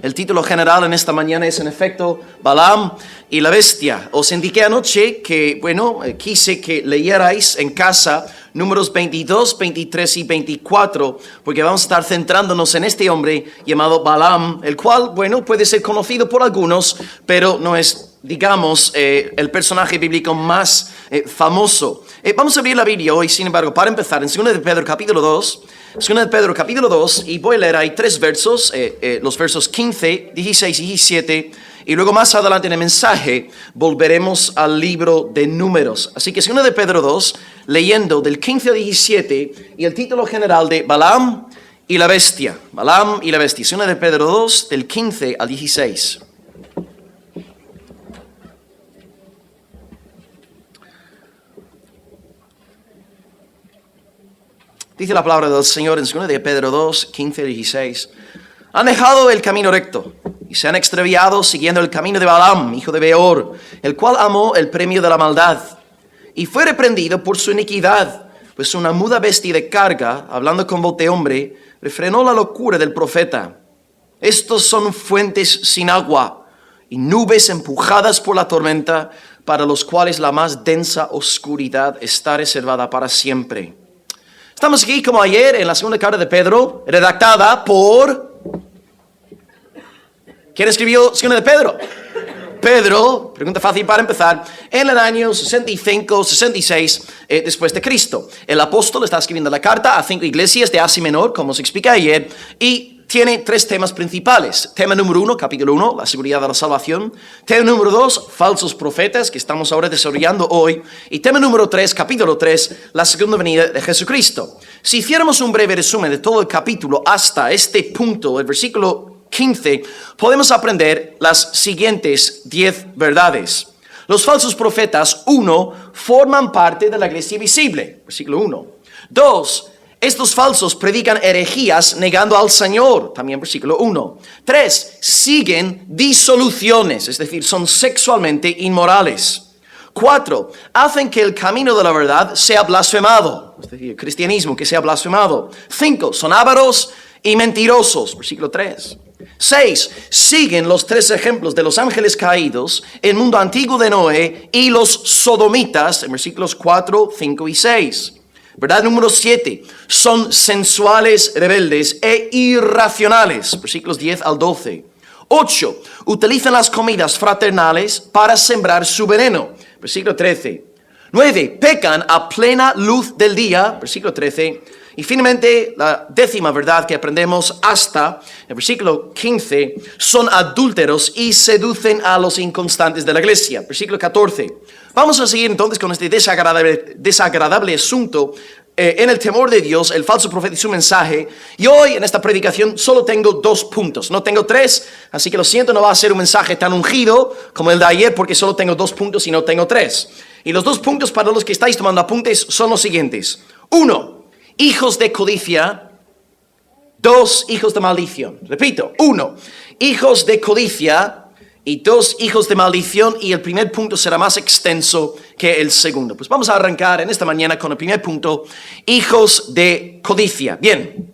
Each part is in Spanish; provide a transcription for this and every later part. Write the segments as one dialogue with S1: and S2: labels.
S1: El título general en esta mañana es en efecto Balaam y la bestia. Os indiqué anoche que, quise que leyerais en casa números 22, 23 y 24, porque vamos a estar centrándonos en este hombre llamado Balaam, el cual, puede ser conocido por algunos, pero no es, digamos, el personaje bíblico más famoso. Vamos a abrir la Biblia hoy, sin embargo, para empezar, en 2 de Pedro capítulo 2, 2 de Pedro capítulo 2, y voy a leer ahí 3 versos, los versos 15, 16 y 17, y luego más adelante en el mensaje volveremos al libro de Números. Así que 2 de Pedro 2, leyendo del 15 al 17, y el título general de Balaam y la bestia. Balaam y la bestia. 2 de Pedro 2, del 15 al 16. Dice la palabra del Señor en 2 de Pedro 2, 15 y 16. Han dejado el camino recto y se han extraviado siguiendo el camino de Balaam, hijo de Beor, el cual amó el premio de la maldad y fue reprendido por su iniquidad, pues una muda bestia de carga, hablando con voz de hombre, refrenó la locura del profeta. Estos son fuentes sin agua y nubes empujadas por la tormenta, para los cuales la más densa oscuridad está reservada para siempre. Estamos aquí como ayer en la segunda carta de Pedro, redactada por... ¿Quién escribió 2 de Pedro? Pedro, pregunta fácil para empezar, en el año 65, 66 después de Cristo. El apóstol está escribiendo la carta a 5 iglesias de Asia Menor, como os expliqué ayer, y tiene 3 temas principales. Tema número 1, capítulo 1, la seguridad de la salvación. Tema número 2, falsos profetas, que estamos ahora desarrollando hoy. Y tema número 3, capítulo 3, la segunda venida de Jesucristo. Si hiciéramos un breve resumen de todo el capítulo hasta este punto, el versículo 15, podemos aprender las siguientes 10 verdades. Los falsos profetas, 1, forman parte de la iglesia visible, versículo 1. 2, estos falsos predican herejías negando al Señor, también versículo 1. 3, siguen disoluciones, es decir, son sexualmente inmorales. 4, hacen que el camino de la verdad sea blasfemado, es decir, el cristianismo que sea blasfemado. 5, son ávaros y mentirosos, versículo 3. 6, siguen los 3 ejemplos de los ángeles caídos, el mundo antiguo de Noé y los sodomitas, en versículos 4, 5 y 6. Verdad número 7, son sensuales, rebeldes e irracionales, versículos 10 al 12. 8, utilizan las comidas fraternales para sembrar su veneno, versículo 13. 9, pecan a plena luz del día, versículo 13. Y finalmente, la 10ª verdad que aprendemos hasta el versículo 15, son adúlteros y seducen a los inconstantes de la iglesia. Versículo 14. Vamos a seguir entonces con este desagradable asunto en el temor de Dios, el falso profeta y su mensaje. Y hoy en esta predicación solo tengo 2 puntos, no tengo 3, así que lo siento, no va a ser un mensaje tan ungido como el de ayer porque solo tengo 2 puntos y no tengo 3. Y los 2 puntos para los que estáis tomando apuntes son los siguientes. 1, hijos de codicia. 2, hijos de maldición. Repito, 1, hijos de codicia, y 2, hijos de maldición, y el primer punto será más extenso que el segundo. Pues vamos a arrancar en esta mañana con el primer punto, hijos de codicia. Bien.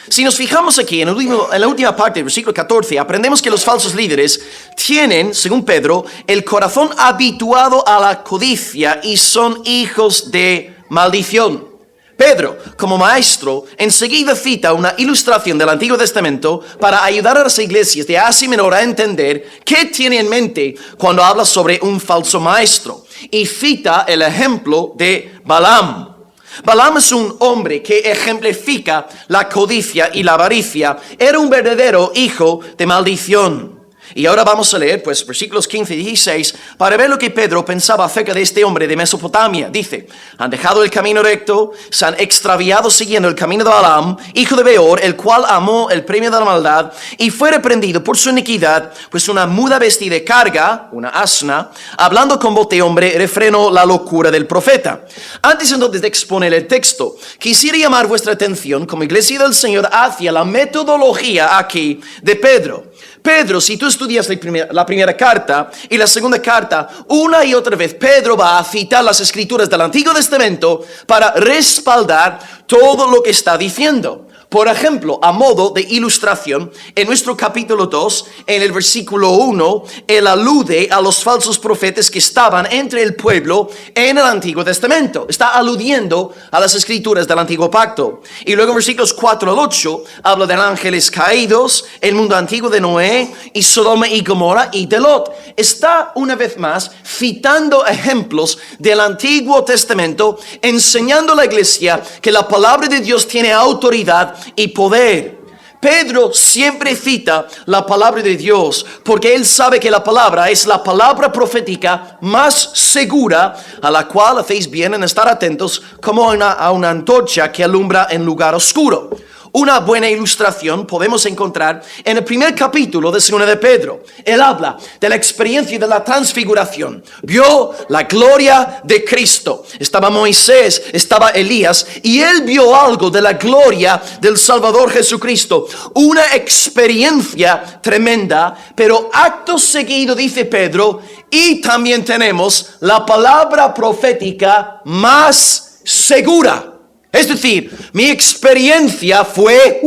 S1: Si nos fijamos aquí en la última parte del versículo 14, aprendemos que los falsos líderes tienen, según Pedro, el corazón habituado a la codicia y son hijos de maldición. Pedro, como maestro, enseguida cita una ilustración del Antiguo Testamento para ayudar a las iglesias de Asia Menor a entender qué tiene en mente cuando habla sobre un falso maestro. Y cita el ejemplo de Balaam. Balaam es un hombre que ejemplifica la codicia y la avaricia. Era un verdadero hijo de maldición. Y ahora vamos a leer versículos 15 y 16 para ver lo que Pedro pensaba acerca de este hombre de Mesopotamia. Dice, han dejado el camino recto, se han extraviado siguiendo el camino de Balaam, hijo de Beor, el cual amó el premio de la maldad y fue reprendido por su iniquidad, pues una muda bestia de carga, una asna, hablando con voz de hombre, refrenó la locura del profeta. Antes entonces de exponer el texto, quisiera llamar vuestra atención como iglesia del Señor hacia la metodología aquí de Pedro. Pedro, si tú estudias la primera carta y la segunda carta, una y otra vez Pedro va a citar las escrituras del Antiguo Testamento para respaldar todo lo que está diciendo. Por ejemplo, a modo de ilustración, en nuestro capítulo 2, en el versículo 1, él alude a los falsos profetas que estaban entre el pueblo en el Antiguo Testamento. Está aludiendo a las escrituras del Antiguo Pacto. Y luego en versículos 4 al 8, habla de ángeles caídos, el mundo antiguo de Noé, y Sodoma y Gomorra y de Lot. Está una vez más citando ejemplos del Antiguo Testamento, enseñando a la iglesia que la palabra de Dios tiene autoridad y poder. Pedro siempre cita la palabra de Dios porque él sabe que la palabra es la palabra profética más segura, a la cual hacéis bien en estar atentos como a una antorcha que alumbra en lugar oscuro. Una buena ilustración podemos encontrar en el primer capítulo de 2 de Pedro. Él habla de la experiencia de la transfiguración. Vio la gloria de Cristo. Estaba Moisés, estaba Elías, y él vio algo de la gloria del Salvador Jesucristo. Una experiencia tremenda, pero acto seguido dice Pedro, y también tenemos la palabra profética más segura. Es decir, mi experiencia fue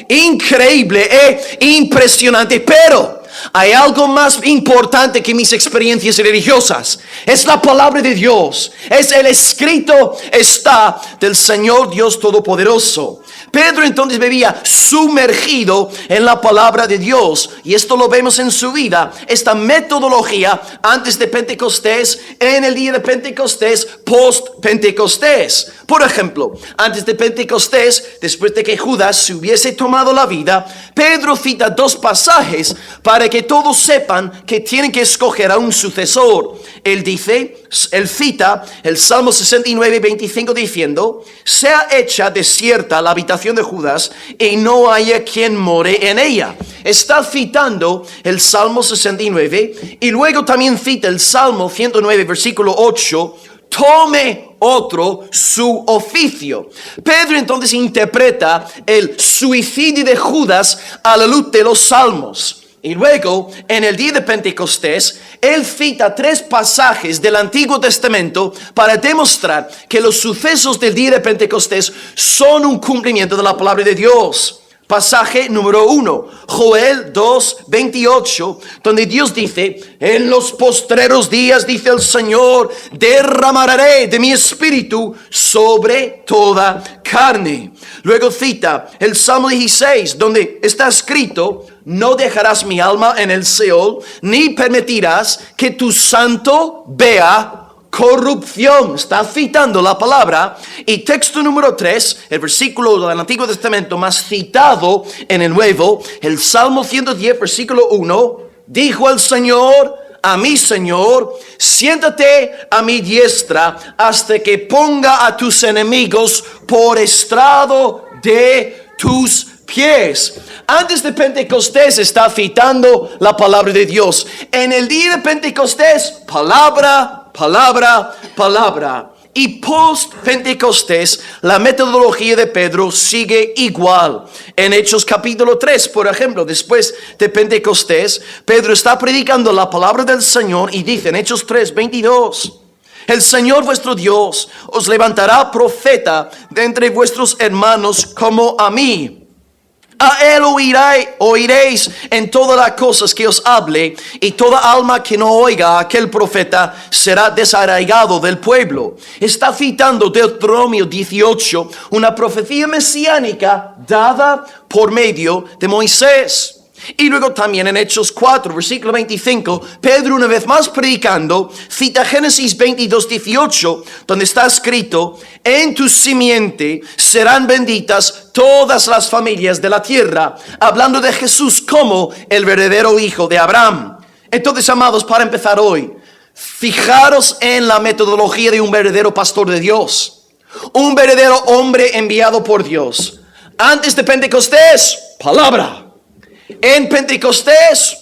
S1: increíble e impresionante, pero hay algo más importante que mis experiencias religiosas. Es la palabra de Dios. Es el escrito está del Señor Dios Todopoderoso. Pedro entonces vivía sumergido en la palabra de Dios, y esto lo vemos en su vida, esta metodología antes de Pentecostés, en el día de Pentecostés, post-Pentecostés. Por ejemplo, antes de Pentecostés, después de que Judas se hubiese tomado la vida, Pedro cita 2 pasajes para que todos sepan que tienen que escoger a un sucesor. Él cita el Salmo 69, 25 diciendo, sea hecha desierta la habitación de Judas y no haya quien more en ella. Está citando el Salmo 69 y luego también cita el Salmo 109, versículo 8, tome otro su oficio. Pedro entonces interpreta el suicidio de Judas a la luz de los salmos. Y luego, en el día de Pentecostés, él cita 3 pasajes del Antiguo Testamento para demostrar que los sucesos del día de Pentecostés son un cumplimiento de la palabra de Dios. Pasaje número 1, Joel 2, 28, donde Dios dice, en los postreros días, dice el Señor, derramaré de mi espíritu sobre toda carne. Luego cita el Salmo 16, donde está escrito, no dejarás mi alma en el Seol, ni permitirás que tu santo vea corrupción. Está citando la palabra. Y texto número 3, el versículo del Antiguo Testamento más citado en el Nuevo, el Salmo 110, versículo 1, dijo el Señor a mi Señor, siéntate a mi diestra hasta que ponga a tus enemigos por estrado de tus pies. Antes de Pentecostés está citando la palabra de Dios. En el día de Pentecostés, palabra, palabra, palabra. Y post-Pentecostés, la metodología de Pedro sigue igual. En Hechos capítulo 3, por ejemplo, después de Pentecostés, Pedro está predicando la palabra del Señor y dice en Hechos 3, 22, el Señor vuestro Dios os levantará profeta de entre vuestros hermanos como a mí. A él oiréis en todas las cosas que os hable, y toda alma que no oiga a aquel profeta será desarraigado del pueblo. Está citando Deuteronomio 18, una profecía mesiánica dada por medio de Moisés. Y luego también en Hechos 4, versículo 25, Pedro una vez más predicando, cita Génesis 22, 18, donde está escrito, en tu simiente serán benditas todas las familias de la tierra, hablando de Jesús como el verdadero hijo de Abraham. Entonces, amados, para empezar hoy, fijaros en la metodología de un verdadero pastor de Dios, un verdadero hombre enviado por Dios. Antes de Pentecostés, palabra. En Pentecostés,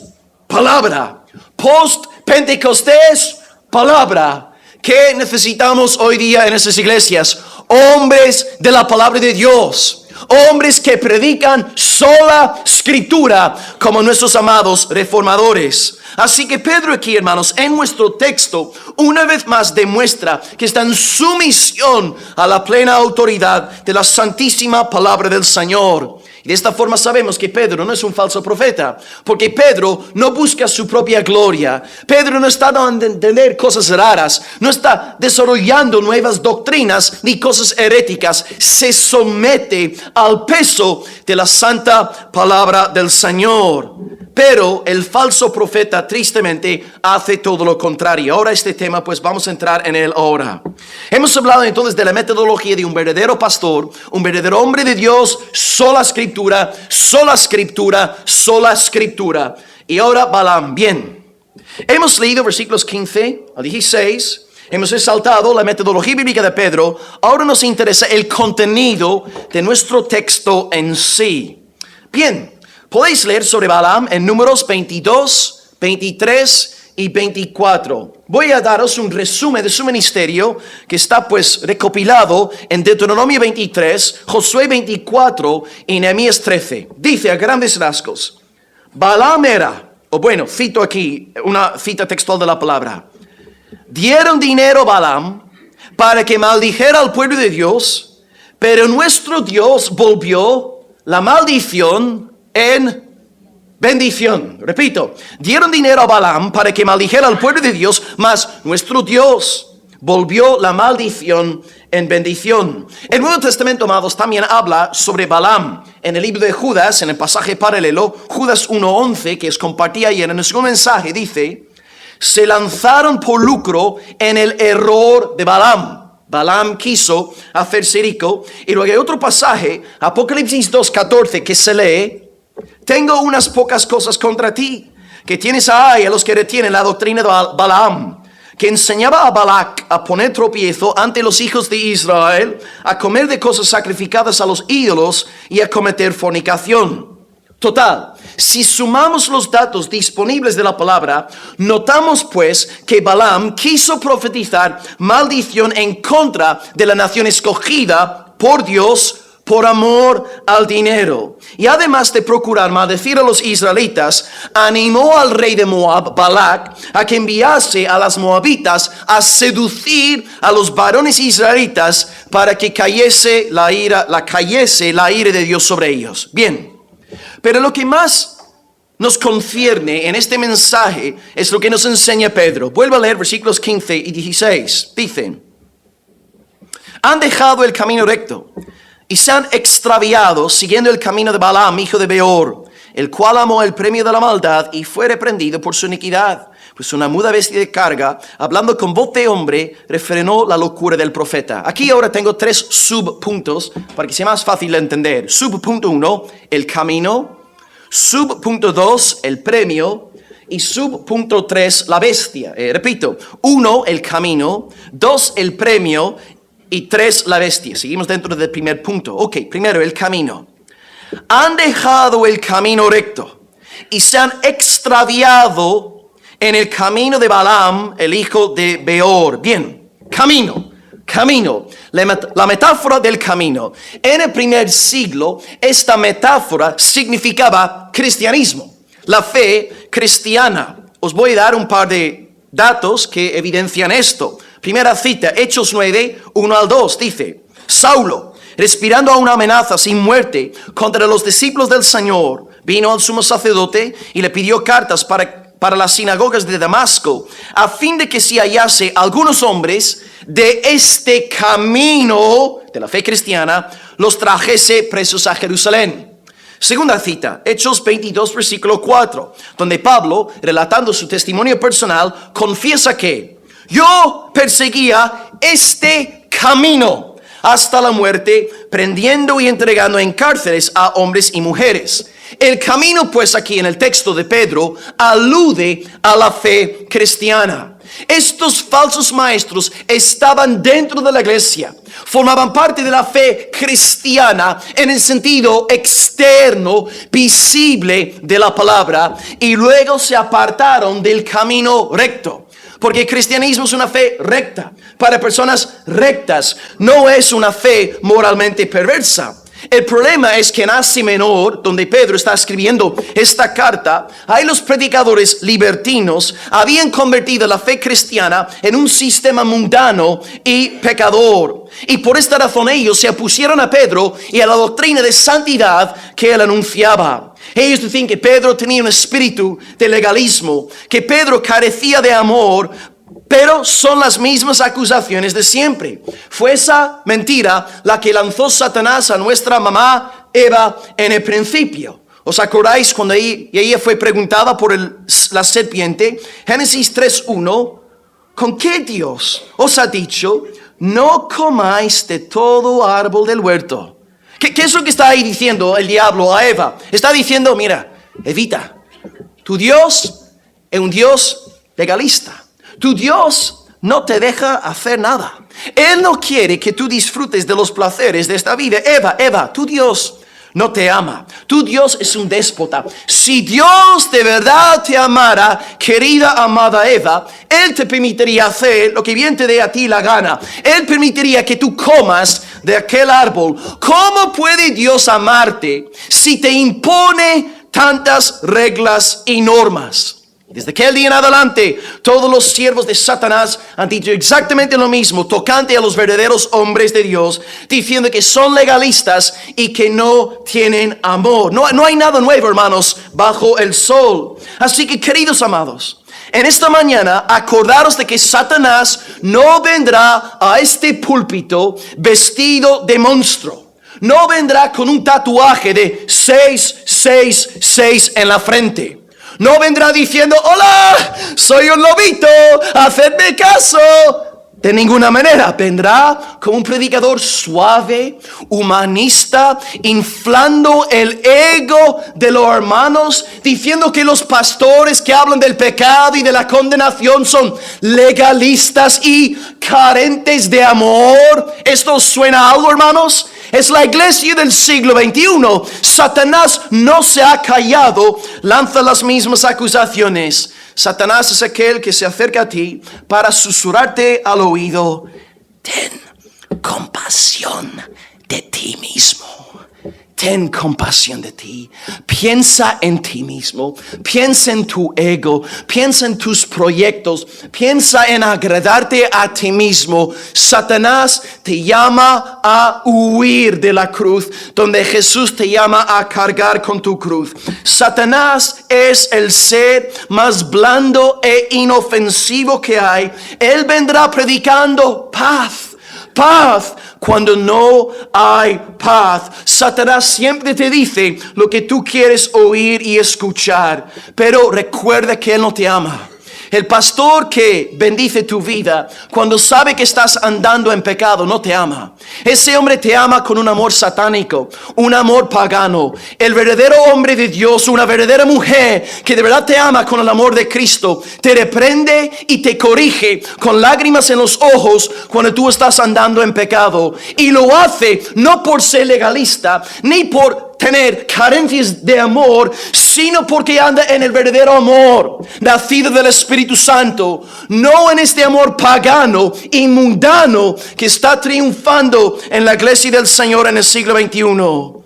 S1: palabra. Post-Pentecostés, palabra. ¿Qué necesitamos hoy día en esas iglesias? Hombres de la palabra de Dios. Hombres que predican sola escritura como nuestros amados reformadores. Así que Pedro aquí, hermanos, en nuestro texto, una vez más demuestra que está en sumisión a la plena autoridad de la santísima palabra del Señor. Y de esta forma sabemos que Pedro no es un falso profeta, porque Pedro no busca su propia gloria. Pedro no está dando a entender cosas raras, no está desarrollando nuevas doctrinas ni cosas heréticas. Se somete al peso de la santa palabra del Señor. Pero el falso profeta tristemente hace todo lo contrario. Ahora este tema, pues vamos a entrar en él ahora. Hemos hablado entonces de la metodología de un verdadero pastor, un verdadero hombre de Dios, sola escritura, sola escritura, sola escritura. Y ahora Balaam, bien. Hemos leído versículos 15 a 16. Hemos resaltado la metodología bíblica de Pedro. Ahora nos interesa el contenido de nuestro texto en sí. Bien. Podéis leer sobre Balaam en Números 22, 23 y 24. Voy a daros un resumen de su ministerio que está pues recopilado en Deuteronomio 23, Josué 24 y Nehemías 13. Dice a grandes rasgos: Balaam era, o bueno, cito aquí una cita textual de la palabra. Dieron dinero a Balaam para que maldijera al pueblo de Dios, pero nuestro Dios volvió la maldición en bendición. Repito, dieron dinero a Balaam para que maldijera al pueblo de Dios, mas nuestro Dios volvió la maldición en bendición. El Nuevo Testamento, amados, también habla sobre Balaam. En el libro de Judas, en el pasaje paralelo, Judas 1:11, que os compartí ayer en el segundo mensaje, dice: se lanzaron por lucro en el error de Balaam. Balaam quiso hacerse rico. Y luego hay otro pasaje, Apocalipsis 2:14, que se lee: tengo unas pocas cosas contra ti, que tienes a los que retienen la doctrina de Balaam, que enseñaba a Balac a poner tropiezo ante los hijos de Israel, a comer de cosas sacrificadas a los ídolos y a cometer fornicación. Total, si sumamos los datos disponibles de la palabra, notamos pues que Balaam quiso profetizar maldición en contra de la nación escogida por Dios por amor al dinero. Y además de procurar maldecir a los israelitas, animó al rey de Moab, Balac, a que enviase a las moabitas a seducir a los varones israelitas para que cayese la ira de Dios sobre ellos. Bien, pero lo que más nos concierne en este mensaje es lo que nos enseña Pedro. Vuelvo a leer versículos 15 y 16. Dicen: han dejado el camino recto y se han extraviado siguiendo el camino de Balaam, hijo de Beor, el cual amó el premio de la maldad y fue reprendido por su iniquidad. Pues una muda bestia de carga, hablando con voz de hombre, refrenó la locura del profeta. Aquí ahora tengo 3 subpuntos para que sea más fácil de entender. Subpunto 1, el camino. Subpunto 2, el premio. Y subpunto 3, la bestia. Repito, 1, el camino. 2, el premio. Y 3, la bestia. Seguimos dentro del primer punto. Ok, primero, el camino. Han dejado el camino recto y se han extraviado en el camino de Balaam, el hijo de Beor. Bien, camino. La metáfora del camino. En el primer siglo, esta metáfora significaba cristianismo, la fe cristiana. Os voy a dar un par de datos que evidencian esto. Primera cita, Hechos 9, 1 al 2, dice: Saulo, respirando a una amenaza sin muerte contra los discípulos del Señor, vino al sumo sacerdote y le pidió cartas para las sinagogas de Damasco, a fin de que si hallase algunos hombres de este camino de la fe cristiana, los trajese presos a Jerusalén. Segunda cita, Hechos 22, versículo 4, donde Pablo, relatando su testimonio personal, confiesa que yo perseguía este camino hasta la muerte, prendiendo y entregando en cárceles a hombres y mujeres. El camino, pues, aquí en el texto de Pedro, alude a la fe cristiana. Estos falsos maestros estaban dentro de la iglesia, formaban parte de la fe cristiana en el sentido externo, visible de la palabra, y luego se apartaron del camino recto. Porque el cristianismo es una fe recta, para personas rectas, no es una fe moralmente perversa. El problema es que en Asia Menor, donde Pedro está escribiendo esta carta, ahí los predicadores libertinos habían convertido la fe cristiana en un sistema mundano y pecador. Y por esta razón ellos se opusieron a Pedro y a la doctrina de santidad que él anunciaba. Ellos decían que Pedro tenía un espíritu de legalismo, que Pedro carecía de amor, pero son las mismas acusaciones de siempre. Fue esa mentira la que lanzó Satanás a nuestra mamá Eva en el principio. ¿Os acordáis cuando ella fue preguntada por la serpiente? Génesis 3:1, ¿con qué Dios os ha dicho, no comáis de todo árbol del huerto? ¿Qué es lo que está ahí diciendo el diablo a Eva? Está diciendo, mira, Evita, tu Dios es un Dios legalista. Tu Dios no te deja hacer nada. Él no quiere que tú disfrutes de los placeres de esta vida. Eva, tu Dios no te ama. Tu Dios es un déspota. Si Dios de verdad te amara, querida amada Eva, Él te permitiría hacer lo que bien te dé a ti la gana. Él permitiría que tú comas de aquel árbol. ¿Cómo puede Dios amarte si te impone tantas reglas y normas? Desde aquel día en adelante, todos los siervos de Satanás han dicho exactamente lo mismo tocante a los verdaderos hombres de Dios, diciendo que son legalistas y que no tienen amor. No hay nada nuevo, hermanos, bajo el sol. Así que, queridos amados, en esta mañana, acordaros de que Satanás no vendrá a este púlpito vestido de monstruo. No vendrá con un tatuaje de 666 en la frente. No vendrá diciendo, hola, soy un lobito, hacedme caso. De ninguna manera. Vendrá como un predicador suave, humanista, inflando el ego de los hermanos, diciendo que los pastores que hablan del pecado y de la condenación son legalistas y carentes de amor. ¿Esto suena a algo, hermanos? Es la iglesia del siglo XXI. Satanás no se ha callado, lanza las mismas acusaciones. Satanás es aquel que se acerca a ti para susurrarte al oído, ten compasión de ti mismo. Ten compasión de ti. Piensa en ti mismo. Piensa en tu ego. Piensa en tus proyectos. Piensa en agradarte a ti mismo. Satanás te llama a huir de la cruz, donde Jesús te llama a cargar con tu cruz. Satanás es el ser más blando e inofensivo que hay. Él vendrá predicando paz. Paz cuando no hay paz. Satanás siempre te dice lo que tú quieres oír y escuchar, pero recuerda que Él no te ama. El pastor que bendice tu vida, cuando sabe que estás andando en pecado, no te ama. Ese hombre te ama con un amor satánico, un amor pagano. El verdadero hombre de Dios, una verdadera mujer que de verdad te ama con el amor de Cristo, te reprende y te corrige con lágrimas en los ojos cuando tú estás andando en pecado. Y lo hace no por ser legalista, ni por tener carencias de amor, sino porque anda en el verdadero amor, nacido del Espíritu Santo, no en este amor pagano y mundano que está triunfando en la iglesia del Señor en el siglo XXI.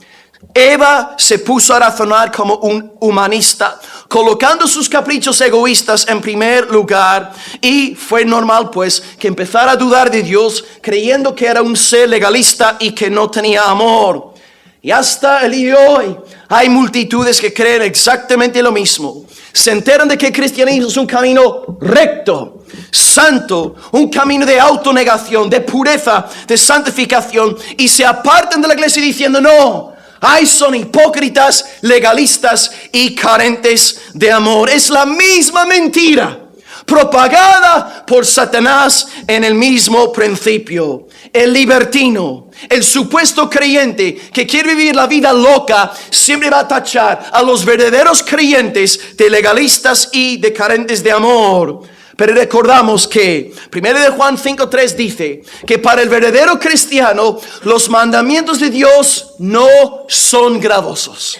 S1: Eva se puso a razonar como un humanista, colocando sus caprichos egoístas en primer lugar, y fue normal pues que empezara a dudar de Dios, creyendo que era un ser legalista y que no tenía amor. Y hasta el día de hoy hay multitudes que creen exactamente lo mismo. Se enteran de que el cristianismo es un camino recto, santo, un camino de autonegación, de pureza, de santificación, y se apartan de la iglesia diciendo no. Ay, son hipócritas, legalistas y carentes de amor. Es la misma mentira propagada por Satanás en el mismo principio. El libertino, el supuesto creyente que quiere vivir la vida loca, siempre va a tachar a los verdaderos creyentes de legalistas y de carentes de amor. Pero recordamos que 1 de Juan 5:3 dice que para el verdadero cristiano los mandamientos de Dios no son gravosos.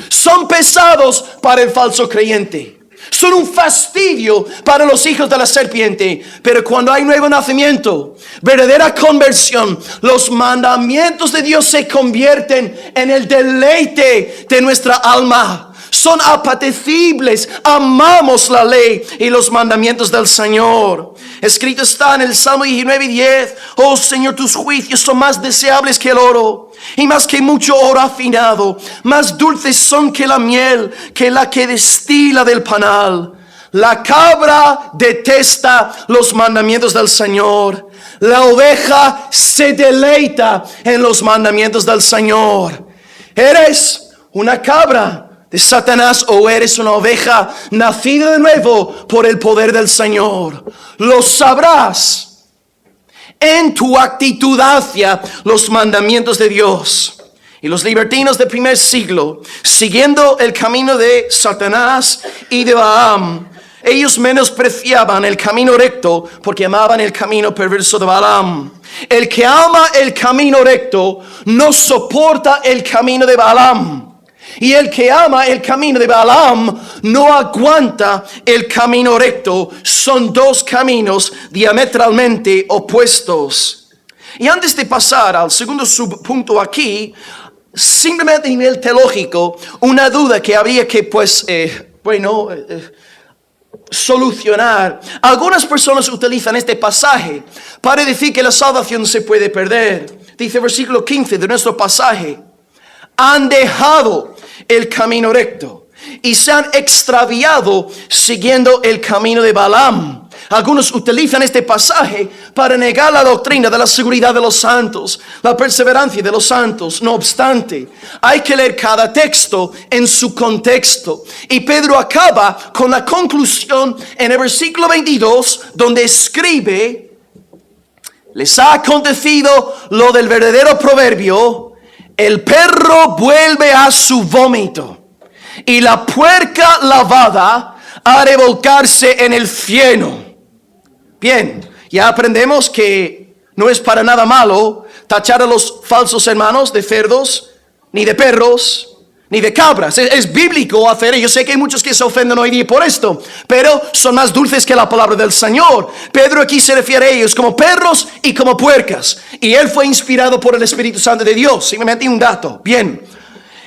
S1: Son pesados para el falso creyente. son un fastidio para los hijos de la serpiente. Pero cuando hay nuevo nacimiento, verdadera conversión, los mandamientos de Dios se convierten en el deleite de nuestra alma. Son apetecibles, amamos la ley y los mandamientos del Señor. Escrito está en el Salmo 19:10, oh Señor, tus juicios son más deseables que el oro, y más que mucho oro afinado, más dulces son que la miel, que la que destila del panal. La cabra detesta los mandamientos del Señor. La oveja se deleita en los mandamientos del Señor. ¿Eres una cabra de Satanás o eres una oveja nacida de nuevo por el poder del Señor? Lo sabrás en tu actitud hacia los mandamientos de Dios. Y los libertinos del primer siglo, siguiendo el camino de Satanás y de Balaam, ellos menospreciaban el camino recto porque amaban el camino perverso de Balaam. El que ama el camino recto no soporta el camino de Balaam. Y el que ama el camino de Balaam no aguanta el camino recto. Son dos caminos diametralmente opuestos. Y antes de pasar al segundo subpunto aquí, simplemente a nivel teológico, una duda que habría que solucionar. Algunas personas utilizan este pasaje para decir que la salvación se puede perder. Dice versículo 15 de nuestro pasaje: han dejado el camino recto y se han extraviado siguiendo el camino de Balaam. Algunos utilizan este pasaje para negar la doctrina de la seguridad de los santos, la perseverancia de los santos. No obstante, hay que leer cada texto en su contexto. Y Pedro acaba con la conclusión en el versículo 22, donde escribe: les ha acontecido lo del verdadero proverbio: el perro vuelve a su vómito, y la puerca lavada ha de volcarse en el fieno. Bien, ya aprendemos que no es para nada malo tachar a los falsos hermanos de cerdos, ni de perros, ni de cabras. Es bíblico hacer. Yo sé que hay muchos que se ofenden hoy día por esto, pero son más dulces que la palabra del Señor. Pedro aquí se refiere a ellos como perros y como puercas, y él fue inspirado por el Espíritu Santo de Dios. Simplemente un dato. Bien,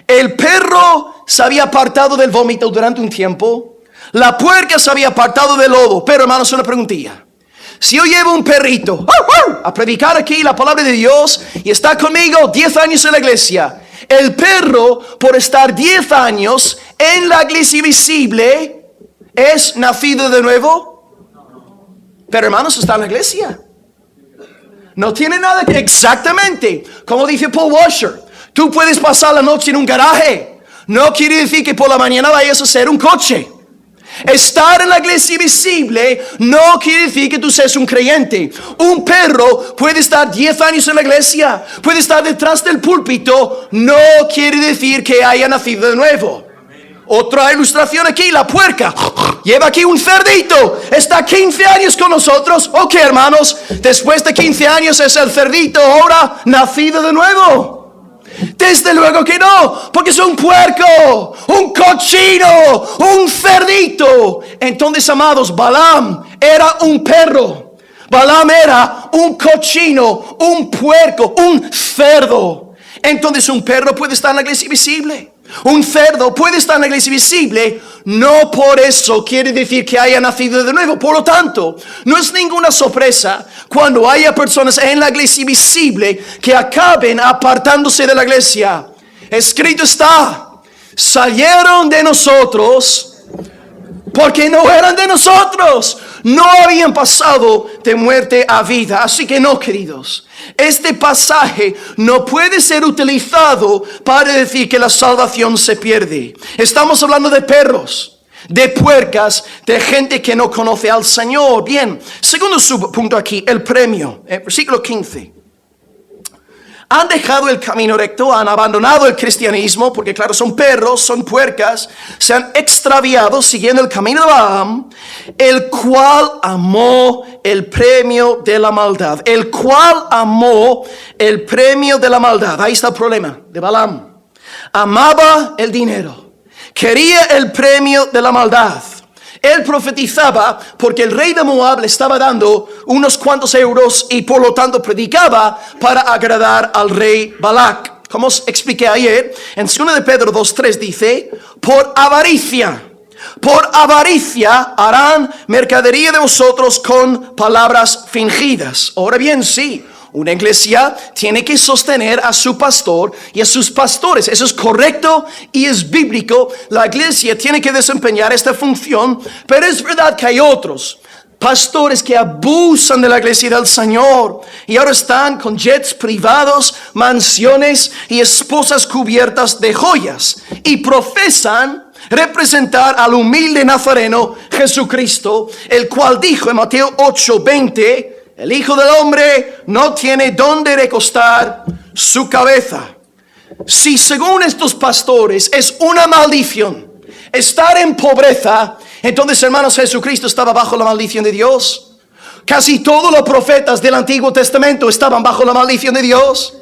S1: el perro se había apartado del vómito durante un tiempo, la puerca se había apartado del lodo. Pero hermanos, una preguntilla: si yo llevo un perrito a predicar aquí la palabra de Dios y está conmigo 10 años en la iglesia, el perro, por estar 10 años en la iglesia visible, ¿es nacido de nuevo? Pero hermanos, está en la iglesia. No tiene nada que... Exactamente, como dice Paul Washer, tú puedes pasar la noche en un garaje. No quiere decir que por la mañana vayas a ser un coche. Estar en la iglesia visible no quiere decir que tú seas un creyente. Un perro puede estar 10 años en la iglesia, puede estar detrás del púlpito, no quiere decir que haya nacido de nuevo. Otra ilustración aquí: la puerca lleva aquí un cerdito, está 15 años con nosotros. Ok, hermanos, después de 15 años es el cerdito ahora nacido de nuevo. Desde luego que no, porque es un puerco, un cochino, un cerdito. Entonces, amados, Balaam era un perro, Balaam era un cochino, un puerco, un cerdo. Entonces, un perro puede estar en la iglesia visible, un cerdo puede estar en la iglesia visible. No por eso quiere decir que haya nacido de nuevo. Por lo tanto, no es ninguna sorpresa cuando haya personas en la iglesia visible que acaben apartándose de la iglesia. Escrito está: salieron de nosotros porque no eran de nosotros, no habían pasado de muerte a vida. Así que no, queridos, este pasaje no puede ser utilizado para decir que la salvación se pierde. Estamos hablando de perros, de puercas, de gente que no conoce al Señor. Bien, segundo subpunto aquí, el premio, versículo 15. Han dejado el camino recto, han abandonado el cristianismo, porque claro, son perros, son puercas, se han extraviado siguiendo el camino de Balaam, el cual amó el premio de la maldad. El cual amó el premio de la maldad. Ahí está el problema de Balaam. Amaba el dinero, quería el premio de la maldad. Él profetizaba porque el rey de Moab le estaba dando unos cuantos euros y por lo tanto predicaba para agradar al rey Balac. Como os expliqué ayer, en 2 de Pedro 2:3 dice, por avaricia harán mercadería de vosotros con palabras fingidas. Ahora bien, sí, una iglesia tiene que sostener a su pastor y a sus pastores. Eso es correcto y es bíblico. La iglesia tiene que desempeñar esta función, pero es verdad que hay otros pastores que abusan de la iglesia del Señor y ahora están con jets privados, mansiones y esposas cubiertas de joyas y profesan representar al humilde nazareno Jesucristo, el cual dijo en Mateo 8:20, el Hijo del Hombre no tiene dónde recostar su cabeza. Si según estos pastores es una maldición estar en pobreza, entonces, hermanos, Jesucristo estaba bajo la maldición de Dios. Casi todos los profetas del Antiguo Testamento estaban bajo la maldición de Dios.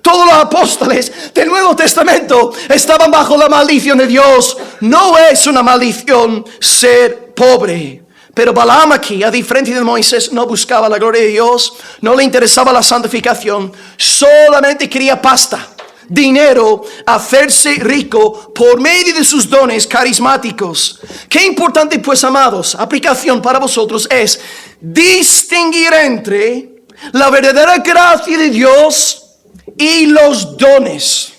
S1: Todos los apóstoles del Nuevo Testamento estaban bajo la maldición de Dios. No es una maldición ser pobre. Pero Balaam aquí, a diferencia de Moisés, no buscaba la gloria de Dios, no le interesaba la santificación, solamente quería pasta, dinero, hacerse rico por medio de sus dones carismáticos. Qué importante, pues, amados, aplicación para vosotros es distinguir entre la verdadera gracia de Dios y los dones.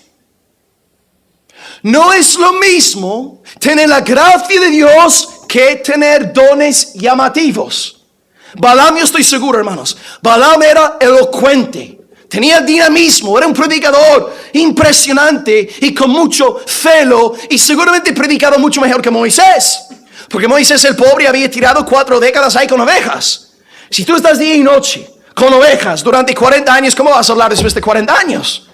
S1: No es lo mismo tener la gracia de Dios que tener dones llamativos. Balaam, yo estoy seguro, hermanos, Balaam era elocuente, tenía dinamismo, era un predicador impresionante y con mucho celo, y seguramente predicaba mucho mejor que Moisés, porque Moisés, el pobre, había tirado 4 décadas ahí con ovejas. Si tú estás día y noche con ovejas durante 40 años, ¿cómo vas a hablar después de 40 años?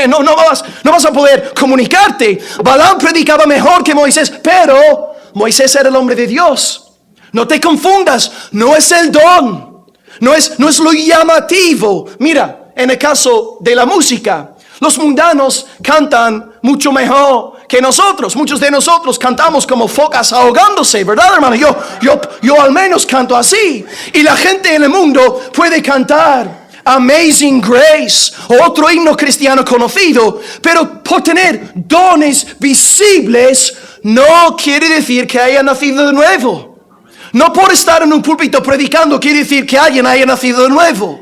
S1: No vas a poder comunicarte. Balaam predicaba mejor que Moisés, pero Moisés era el hombre de Dios. No te confundas, no es el don, no es lo llamativo. Mira, en el caso de la música, los mundanos cantan mucho mejor que nosotros. Muchos de nosotros cantamos como focas ahogándose, ¿verdad, hermano? Yo al menos canto así. Y la gente en el mundo puede cantar Amazing Grace, otro himno cristiano conocido, pero por tener dones visibles no quiere decir que haya nacido de nuevo. No por estar en un púlpito predicando quiere decir que alguien haya nacido de nuevo.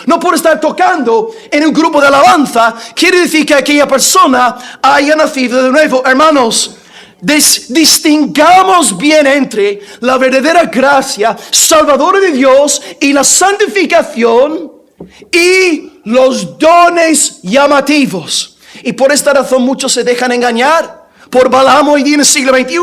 S1: No por estar tocando en un grupo de alabanza quiere decir que aquella persona haya nacido de nuevo. Hermanos, distingamos bien entre la verdadera gracia salvadora de Dios y la santificación y los dones llamativos. Y por esta razón muchos se dejan engañar por Balaam hoy día en el siglo XXI.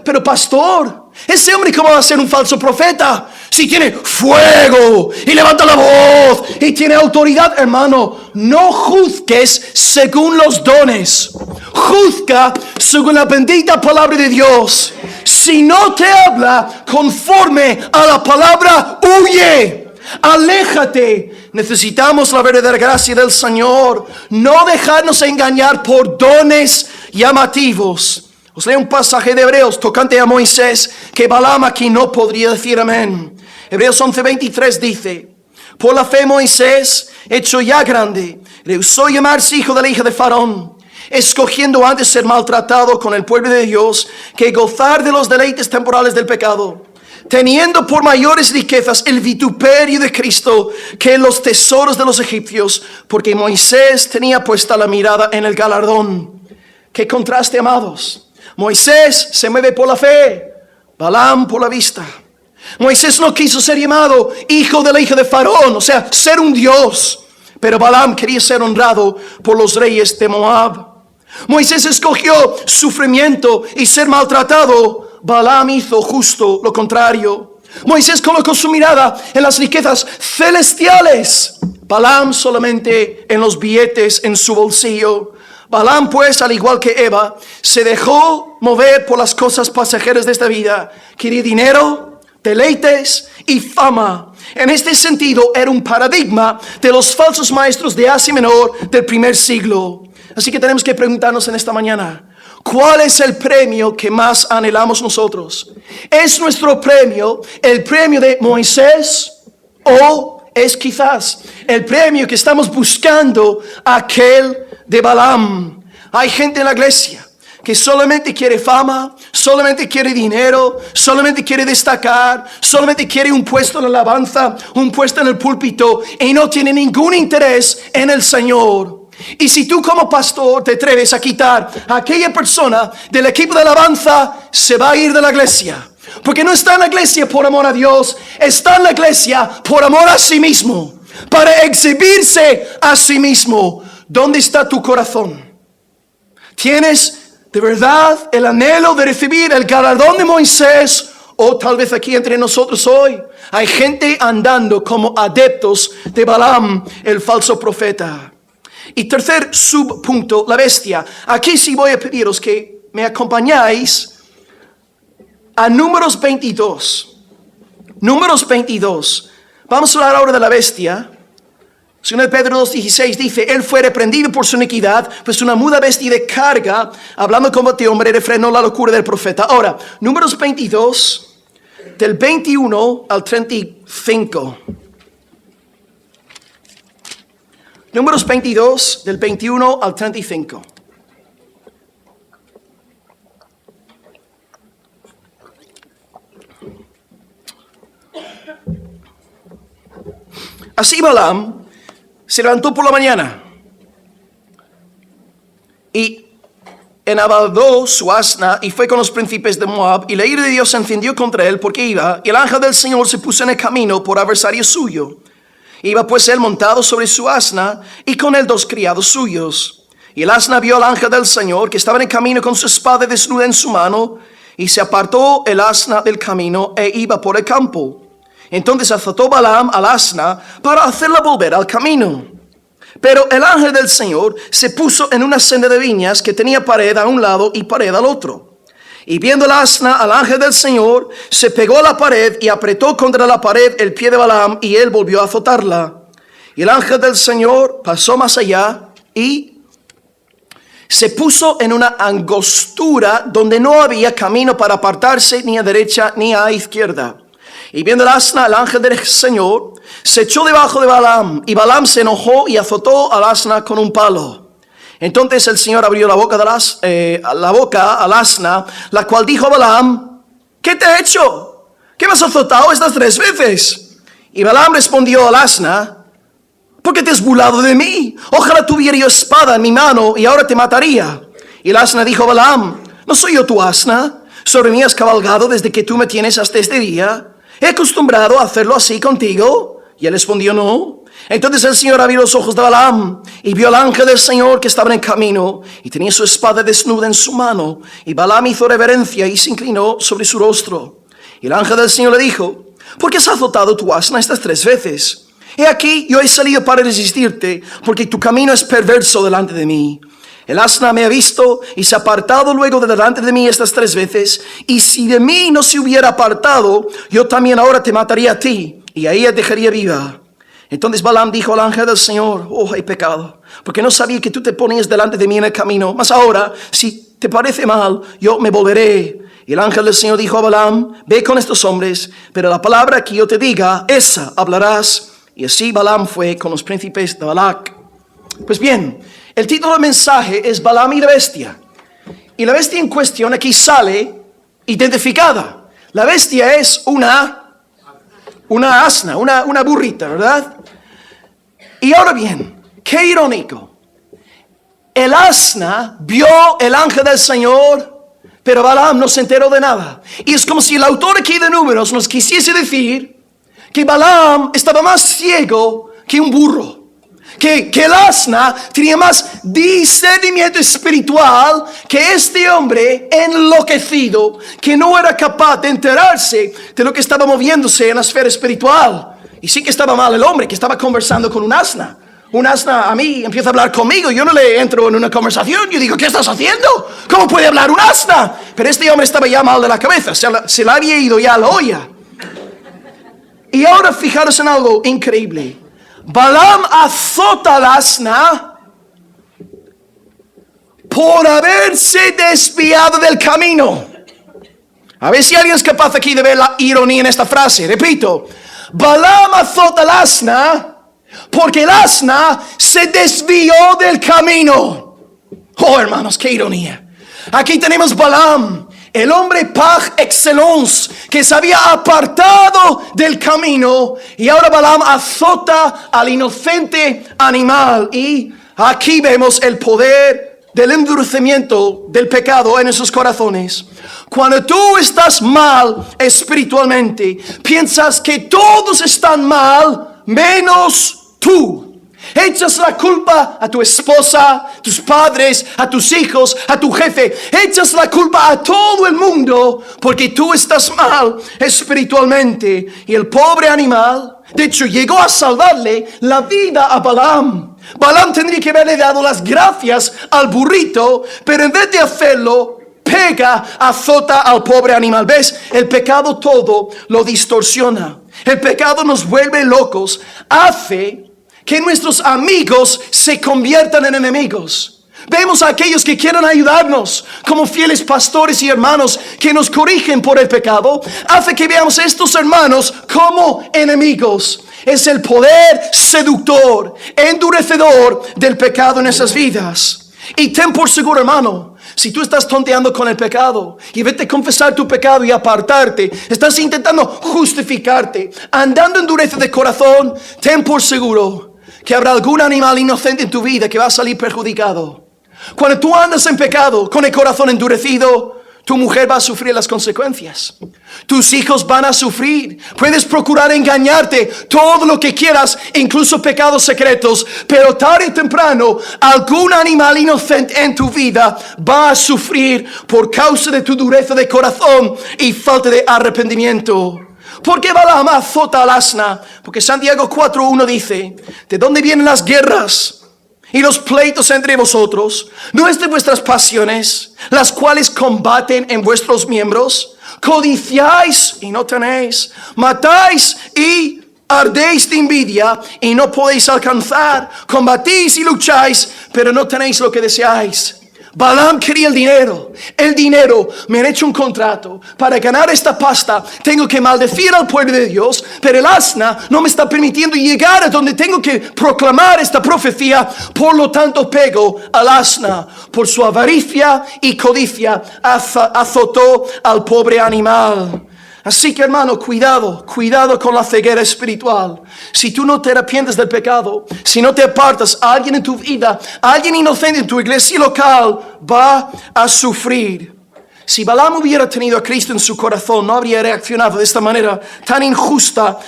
S1: Pero pastor, ese hombre, ¿cómo va a ser un falso profeta? Si tiene fuego y levanta la voz y tiene autoridad. Hermano, no juzgues según los dones, juzga según la bendita palabra de Dios. Si no te habla conforme a la palabra, huye. Aléjate. Necesitamos la verdadera gracia del Señor, no dejarnos engañar por dones llamativos. Os leo un pasaje de Hebreos tocante a Moisés que Balaam aquí no podría decir amén. Hebreos 11:23 dice: por la fe Moisés, hecho ya grande, rehusó llamarse hijo de la hija de Faraón, escogiendo antes ser maltratado con el pueblo de Dios que gozar de los deleites temporales del pecado, teniendo por mayores riquezas el vituperio de Cristo que los tesoros de los egipcios, porque Moisés tenía puesta la mirada en el galardón. Qué contraste, amados. Moisés se mueve por la fe, Balaam por la vista. Moisés no quiso ser llamado hijo de la hija de Faraón, o sea, ser un dios, pero Balaam quería ser honrado por los reyes de Moab. Moisés escogió sufrimiento y ser maltratado, Balaam hizo justo lo contrario. Moisés colocó su mirada en las riquezas celestiales, Balaam solamente en los billetes en su bolsillo. Balaam, pues, al igual que Eva, se dejó mover por las cosas pasajeras de esta vida. Quería dinero, deleites y fama. En este sentido, era un paradigma de los falsos maestros de Asia Menor del primer siglo. Así que tenemos que preguntarnos en esta mañana: ¿Cuál es el premio que más anhelamos nosotros? ¿Es nuestro premio el premio de Moisés o es quizás el premio que estamos buscando aquel de Balaam? Hay gente en la iglesia que solamente quiere fama, solamente quiere dinero, solamente quiere destacar, solamente quiere un puesto en la alabanza, un puesto en el púlpito y no tiene ningún interés en el Señor. Y si tú como pastor te atreves a quitar a aquella persona del equipo de alabanza, se va a ir de la iglesia. Porque no está en la iglesia por amor a Dios, está en la iglesia por amor a sí mismo, para exhibirse a sí mismo. ¿Dónde está tu corazón? ¿Tienes de verdad el anhelo de recibir el galardón de Moisés? O tal vez aquí entre nosotros hoy hay gente andando como adeptos de Balaam, el falso profeta. Y tercer subpunto, la bestia. Aquí sí voy a pediros que me acompañáis a Números 22. Números 22. Vamos a hablar ahora de la bestia. 2 Pedro 2:16 dice: Él fue reprendido por su iniquidad, pues una muda bestia de carga, hablando como este hombre, refrenó la locura del profeta. Ahora, Números 22, del 21 al 35. Números 22, del 21 al 35. Así Balaam se levantó por la mañana y enabaldó su asna y fue con los príncipes de Moab, y la ira de Dios se encendió contra él porque iba, y el ángel del Señor se puso en el camino por adversario suyo. Iba pues él montado sobre su asna y con él 2 criados suyos. Y el asna vio al ángel del Señor que estaba en el camino con su espada desnuda en su mano, y se apartó el asna del camino e iba por el campo. Entonces azotó Balaam al asna para hacerla volver al camino. Pero el ángel del Señor se puso en una senda de viñas que tenía pared a un lado y pared al otro. Y viendo el asna al ángel del Señor, se pegó a la pared y apretó contra la pared el pie de Balaam, y él volvió a azotarla. Y el ángel del Señor pasó más allá y se puso en una angostura donde no había camino para apartarse ni a derecha ni a izquierda. Y viendo el asna, el ángel del Señor se echó debajo de Balaam, y Balaam se enojó y azotó al asna con un palo. Entonces el Señor abrió la boca al asna, la cual dijo a Balaam: ¿qué te he hecho? ¿Qué me has azotado estas 3 veces? Y Balaam respondió al asna: ¿por qué te has burlado de mí? Ojalá tuviera yo espada en mi mano y ahora te mataría. Y el asna dijo a Balaam: ¿no soy yo tu asna? ¿Sobre mí has cabalgado desde que tú me tienes hasta este día? ¿He acostumbrado a hacerlo así contigo? Y él respondió: no. Entonces el Señor abrió los ojos de Balaam y vio al ángel del Señor que estaba en el camino y tenía su espada desnuda en su mano. Y Balaam hizo reverencia y se inclinó sobre su rostro. Y el ángel del Señor le dijo: ¿por qué has azotado tu asna estas 3 veces? He aquí, yo he salido para resistirte, porque tu camino es perverso delante de mí. El asna me ha visto y se ha apartado luego de delante de mí estas 3 veces. Y si de mí no se hubiera apartado, yo también ahora te mataría a ti, y a ella dejaría viva. Entonces Balaam dijo al ángel del Señor: oh, he pecado, porque no sabía que tú te ponías delante de mí en el camino. Mas ahora, si te parece mal, yo me volveré. Y el ángel del Señor dijo a Balaam: ve con estos hombres, pero la palabra que yo te diga, esa hablarás. Y así Balaam fue con los príncipes de Balac. Pues bien, el título del mensaje es Balaam y la bestia. Y la bestia en cuestión aquí sale identificada. La bestia es una asna, una burrita, ¿verdad? Y ahora bien, qué irónico. El asna vio el ángel del Señor, pero Balaam no se enteró de nada. Y es como si el autor aquí de Números nos quisiese decir que Balaam estaba más ciego que un burro. Que el asna tenía más discernimiento espiritual que este hombre enloquecido, que no era capaz de enterarse de lo que estaba moviéndose en la esfera espiritual. Y sí que estaba mal el hombre que estaba conversando con un asna. Un asna a mí empieza a hablar conmigo, yo no le entro en una conversación, yo digo: ¿qué estás haciendo? ¿Cómo puede hablar un asna? Pero este hombre estaba ya mal de la cabeza, se le había ido ya la olla. Y ahora fijaros en algo increíble. Balaam azota al asna por haberse desviado del camino. A ver si alguien es capaz aquí de ver la ironía en esta frase. Repito, Balaam azota al asna porque el asna se desvió del camino. Oh, hermanos, qué ironía. Aquí tenemos Balaam, el hombre par excellence, que se había apartado del camino, y ahora Balaam azota al inocente animal. Y aquí vemos el poder del endurecimiento del pecado en nuestros corazones. Cuando tú estás mal espiritualmente, piensas que todos están mal menos tú. Echas la culpa a tu esposa, a tus padres, a tus hijos, a tu jefe. Echas la culpa a todo el mundo porque tú estás mal espiritualmente. Y el pobre animal, de hecho, llegó a salvarle la vida a Balaam. Balaam tendría que haberle dado las gracias al burrito, pero en vez de hacerlo, pega, azota al pobre animal. ¿Ves? El pecado todo lo distorsiona. El pecado nos vuelve locos. Hace que nuestros amigos se conviertan en enemigos. Vemos a aquellos que quieren ayudarnos como fieles pastores y hermanos que nos corrigen por el pecado. Hace que veamos a estos hermanos como enemigos. Es el poder seductor, endurecedor del pecado en esas vidas. Y ten por seguro, hermano, si tú estás tonteando con el pecado y vete a confesar tu pecado y apartarte, estás intentando justificarte, andando en dureza de corazón, ten por seguro que habrá algún animal inocente en tu vida que va a salir perjudicado. Cuando tú andas en pecado con el corazón endurecido, tu mujer va a sufrir las consecuencias. Tus hijos van a sufrir. Puedes procurar engañarte todo lo que quieras, incluso pecados secretos, pero tarde o temprano algún animal inocente en tu vida va a sufrir por causa de tu dureza de corazón y falta de arrepentimiento. ¿Por qué Balaam azota al asna? Porque Santiago 4:1 dice: ¿de dónde vienen las guerras y los pleitos entre vosotros? ¿No es de vuestras pasiones, las cuales combaten en vuestros miembros? Codiciáis y no tenéis, matáis y ardéis de envidia y no podéis alcanzar, combatís y lucháis, pero no tenéis lo que deseáis. Balaam quería el dinero. El dinero, me han hecho un contrato. Para ganar esta pasta tengo que maldecir al pueblo de Dios, pero el asna no me está permitiendo llegar a donde tengo que proclamar esta profecía. Por lo tanto pego al asna. Por su avaricia y codicia azotó al pobre animal. Así que, hermano, cuidado con la ceguera espiritual. Si tú no te arrepientes del pecado, si no te apartas, alguien en tu vida, alguien inocente en tu iglesia local va a sufrir. Si Balaam hubiera tenido a Cristo en su corazón, no habría reaccionado de esta manera tan injusta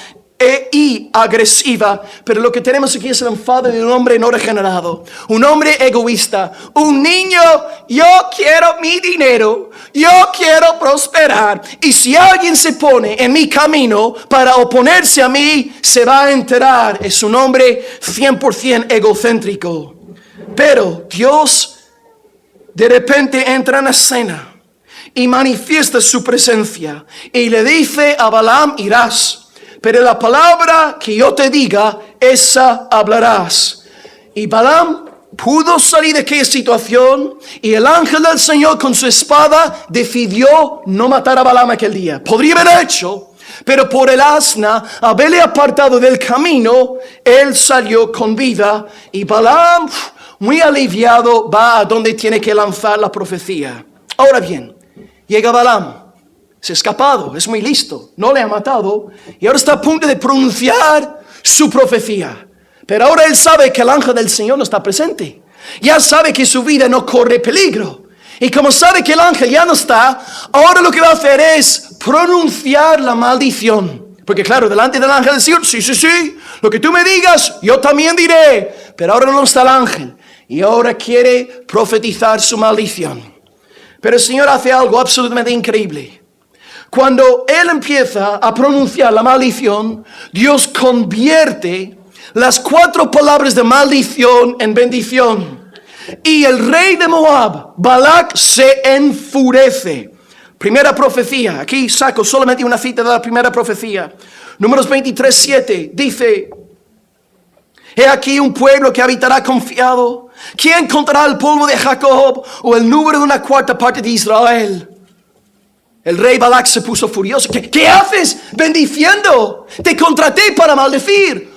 S1: y agresiva. Pero lo que tenemos aquí es el enfado de un hombre no regenerado, un hombre egoísta, un niño. Yo quiero mi dinero, yo quiero prosperar, y si alguien se pone en mi camino para oponerse a mí, se va a enterar. Es un hombre 100% egocéntrico. Pero Dios de repente entra en escena y manifiesta su presencia y le dice a Balaam: irás, pero la palabra que yo te diga, esa hablarás. Y Balaam pudo salir de aquella situación, y el ángel del Señor con su espada decidió no matar a Balaam aquel día. Podría haber hecho, pero por el asna haberle apartado del camino, él salió con vida. Y Balaam, muy aliviado, va a donde tiene que lanzar la profecía. Ahora bien, llega Balaam. Se ha escapado, es muy listo, no le ha matado, y ahora está a punto de pronunciar su profecía. Pero ahora él sabe que el ángel del Señor no está presente. Ya sabe que su vida no corre peligro. Y como sabe que el ángel ya no está, ahora lo que va a hacer es pronunciar la maldición. Porque claro, delante del ángel del Señor, sí, lo que tú me digas, yo también diré. Pero ahora no está el ángel, y ahora quiere profetizar su maldición. Pero el Señor hace algo absolutamente increíble. Cuando él empieza a pronunciar la maldición, Dios convierte las 4 palabras de maldición en bendición. Y el rey de Moab, Balac, se enfurece. Primera profecía, aquí saco solamente una cita de la primera profecía. Números 23:7 dice: he aquí un pueblo que habitará confiado, ¿Quién contará el polvo de Jacob o el número de una cuarta parte de Israel? El rey Balac se puso furioso. ¿Qué haces bendiciendo? Te contraté para maldecir.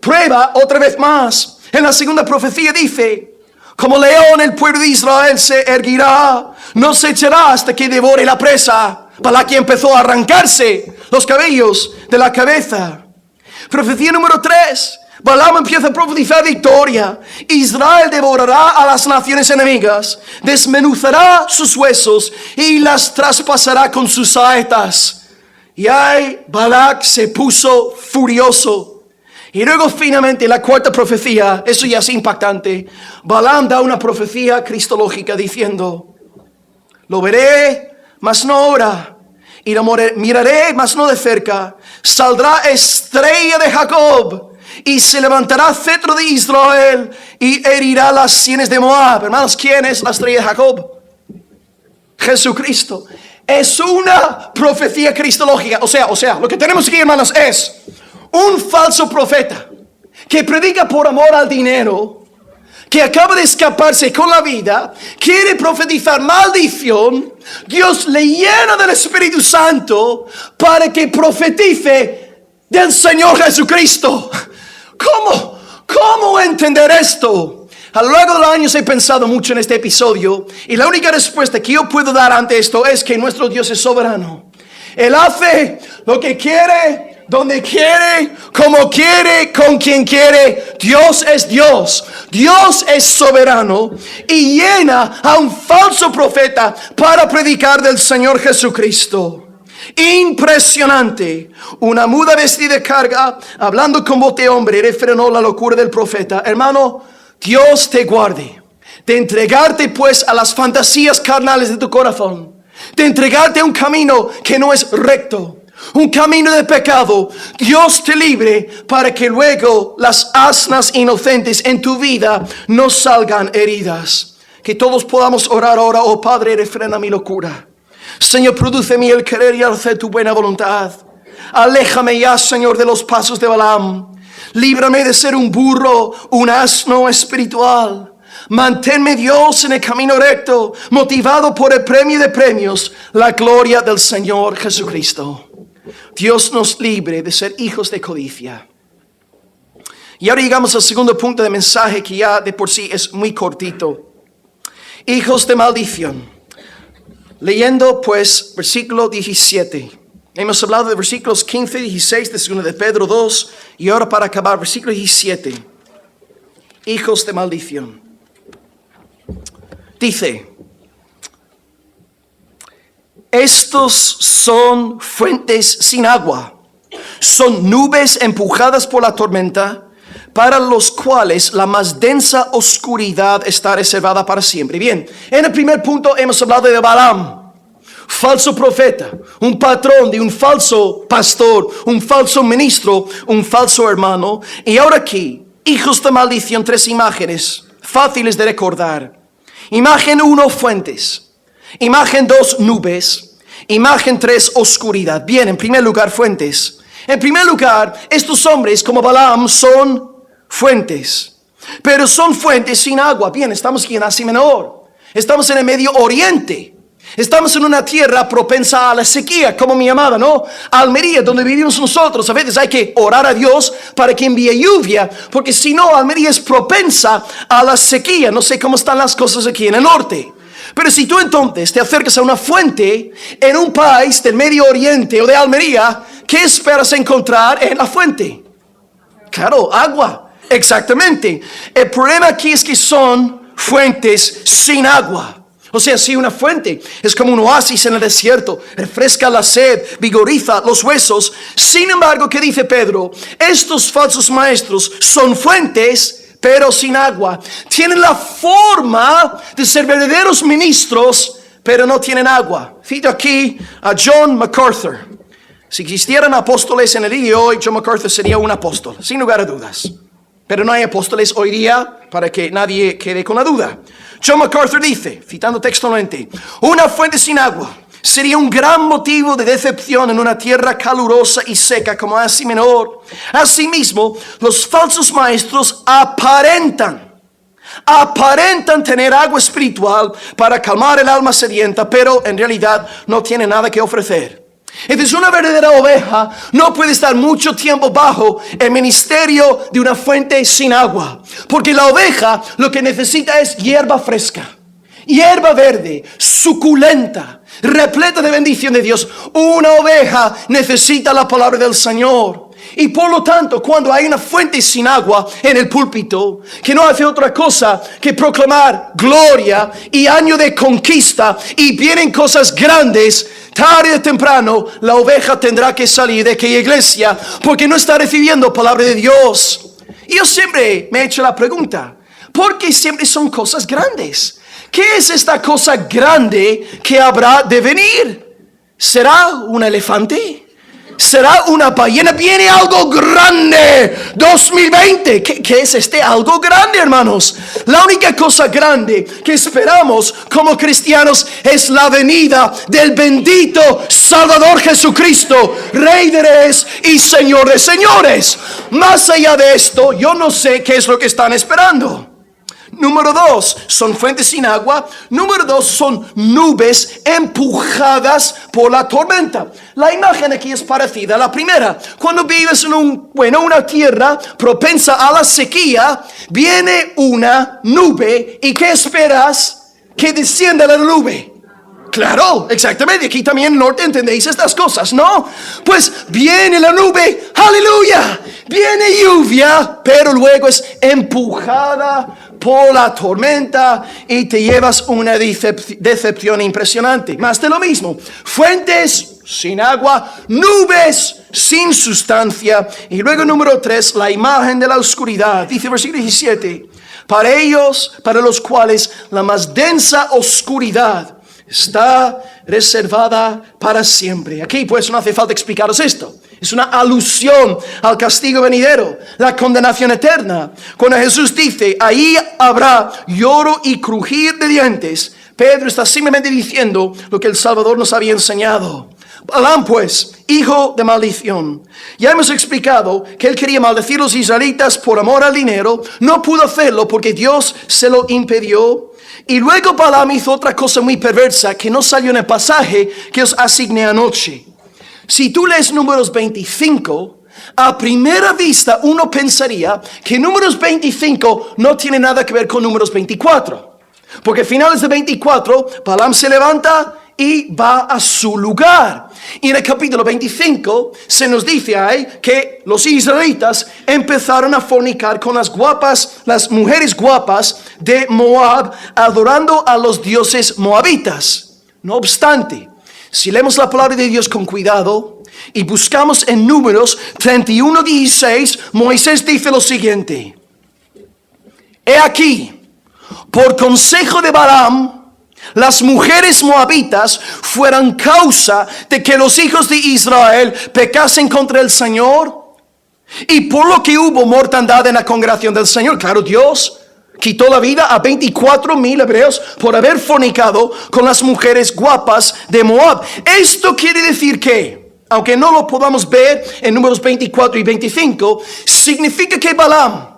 S1: Prueba otra vez más. En la segunda profecía dice: como león el pueblo de Israel se erguirá, no se echará hasta que devore la presa. Balac empezó a arrancarse los cabellos de la cabeza. Profecía número 3. Balaam empieza a profetizar victoria. Israel devorará a las naciones enemigas, desmenuzará sus huesos y las traspasará con sus saetas. Y ahí Balac se puso furioso. Y luego finalmente la cuarta profecía, eso ya es impactante. Balaam da una profecía cristológica diciendo: lo veré, mas no ahora, y lo miraré, mas no de cerca. Saldrá estrella de Jacob y se levantará cetro de Israel y herirá las sienes de Moab. Hermanos, ¿quién es la estrella de Jacob? Jesucristo. Es una profecía cristológica. O sea, lo que tenemos aquí, hermanos, es un falso profeta que predica por amor al dinero, que acaba de escaparse con la vida, quiere profetizar maldición. Dios le llena del Espíritu Santo para que profetice del Señor Jesucristo. ¿Cómo entender esto? A lo largo de los años he pensado mucho en este episodio, y la única respuesta que yo puedo dar ante esto es que nuestro Dios es soberano. Él hace lo que quiere, donde quiere, como quiere, con quien quiere. Dios es Dios. Dios es soberano y llena a un falso profeta para predicar del Señor Jesucristo. Impresionante. Una muda vestida de carga, hablando con voz de hombre, refrenó la locura del profeta. Hermano, Dios te guarde de entregarte pues a las fantasías carnales de tu corazón, de entregarte a un camino que no es recto, un camino de pecado. Dios te libre para que luego las asnas inocentes en tu vida no salgan heridas. Que todos podamos orar ahora. Oh Padre, refrena mi locura. Señor, produce en mí el querer y hacer tu buena voluntad. Aléjame ya, Señor, de los pasos de Balaam. Líbrame de ser un burro, un asno espiritual. Manténme, Dios, en el camino recto, motivado por el premio de premios, la gloria del Señor Jesucristo. Dios nos libre de ser hijos de codicia. Y ahora llegamos al segundo punto de mensaje, que ya de por sí es muy cortito. Hijos de maldición. Leyendo pues versículo 17. Hemos hablado de versículos 15 y 16 de 2 de Pedro 2. Y ahora para acabar, versículo 17. Hijos de maldición. Dice: estos son fuentes sin agua. Son nubes empujadas por la tormenta, para los cuales la más densa oscuridad está reservada para siempre. Bien, en el primer punto hemos hablado de Balaam, falso profeta, un patrón de un falso pastor, un falso ministro, un falso hermano. Y ahora aquí, hijos de maldición, 3 imágenes fáciles de recordar. Imagen 1, fuentes. Imagen 2, nubes. Imagen 3, oscuridad. Bien, en primer lugar, fuentes. En primer lugar, estos hombres como Balaam son fuentes, pero son fuentes sin agua. Bien, estamos aquí en Asia Menor, estamos en el Medio Oriente, estamos en una tierra propensa a la sequía, como mi amada, ¿no? Almería, donde vivimos nosotros. A veces hay que orar a Dios para que envíe lluvia, porque si no, Almería es propensa a la sequía. No sé cómo están las cosas aquí en el norte, pero si tú entonces te acercas a una fuente en un país del Medio Oriente o de Almería, ¿qué esperas encontrar en la fuente? Claro, agua. Exactamente. El problema aquí es que son fuentes sin agua. O sea, si una fuente es como un oasis en el desierto, refresca la sed, vigoriza los huesos. Sin embargo, ¿qué dice Pedro? Estos falsos maestros son fuentes, pero sin agua. Tienen la forma de ser verdaderos ministros, pero no tienen agua. Cito aquí a John MacArthur. Si existieran apóstoles en el día de hoy, John MacArthur sería un apóstol, sin lugar a dudas. Pero no hay apóstoles hoy día, para que nadie quede con la duda. John MacArthur dice, citando textualmente: una fuente sin agua sería un gran motivo de decepción en una tierra calurosa y seca como Asia Menor. Asimismo, los falsos maestros aparentan aparentan tener agua espiritual para calmar el alma sedienta, pero en realidad no tienen nada que ofrecer. Entonces una verdadera oveja no puede estar mucho tiempo bajo el ministerio de una fuente sin agua, porque la oveja lo que necesita es hierba fresca, hierba verde, suculenta, repleta de bendición de Dios. Una oveja necesita la palabra del Señor. Y por lo tanto, cuando hay una fuente sin agua en el púlpito, que no hace otra cosa que proclamar gloria y año de conquista, y vienen cosas grandes, tarde o temprano la oveja tendrá que salir de aquella iglesia, porque no está recibiendo palabra de Dios. Y yo siempre me he hecho la pregunta, ¿por qué siempre son cosas grandes? ¿Qué es esta cosa grande que habrá de venir? ¿Será un elefante? ¿Será una ballena? Viene algo grande. 2020. ¿Qué es este algo grande, hermanos? La única cosa grande que esperamos como cristianos es la venida del bendito Salvador Jesucristo, Rey de Reyes y Señor de Señores. Más allá de esto, yo no sé qué es lo que están esperando. Número 2, son fuentes sin agua. Número 2, son nubes empujadas por la tormenta. La imagen aquí es parecida a la primera. Cuando vives en una tierra propensa a la sequía, viene una nube. ¿Y qué esperas? Que descienda la nube. Claro, exactamente. Aquí también en el norte entendéis estas cosas, ¿no? Pues viene la nube, aleluya, viene lluvia, pero luego es empujada por la tormenta y te llevas una decepción impresionante. Más de lo mismo, fuentes sin agua, nubes sin sustancia. Y luego número 3, la imagen de la oscuridad. Dice versículo 17, para ellos, para los cuales la más densa oscuridad está reservada para siempre. Aquí pues no hace falta explicaros esto. Es una alusión al castigo venidero, la condenación eterna. Cuando Jesús dice, ahí habrá lloro y crujir de dientes, Pedro está simplemente diciendo lo que el Salvador nos había enseñado. Balaam pues, hijo de maldición. Ya hemos explicado que él quería maldecir a los israelitas por amor al dinero. No pudo hacerlo porque Dios se lo impidió. Y luego Balaam hizo otra cosa muy perversa que no salió en el pasaje que os asigné anoche. Si tú lees Números 25, a primera vista uno pensaría que Números 25 no tiene nada que ver con Números 24. Porque a finales de 24, Balaam se levanta y va a su lugar. Y en el capítulo 25 se nos dice ahí que los israelitas empezaron a fornicar con las mujeres guapas de Moab, adorando a los dioses moabitas. No obstante, si leemos la palabra de Dios con cuidado y buscamos en Números 31:16, Moisés dice lo siguiente: he aquí, por consejo de Balaam, las mujeres moabitas fueran causa de que los hijos de Israel pecasen contra el Señor, y por lo que hubo mortandad en la congregación del Señor. Claro, Dios quitó la vida a 24,000 hebreos por haber fornicado con las mujeres guapas de Moab. Esto quiere decir que, aunque no lo podamos ver en Números 24 y 25, significa que Balaam,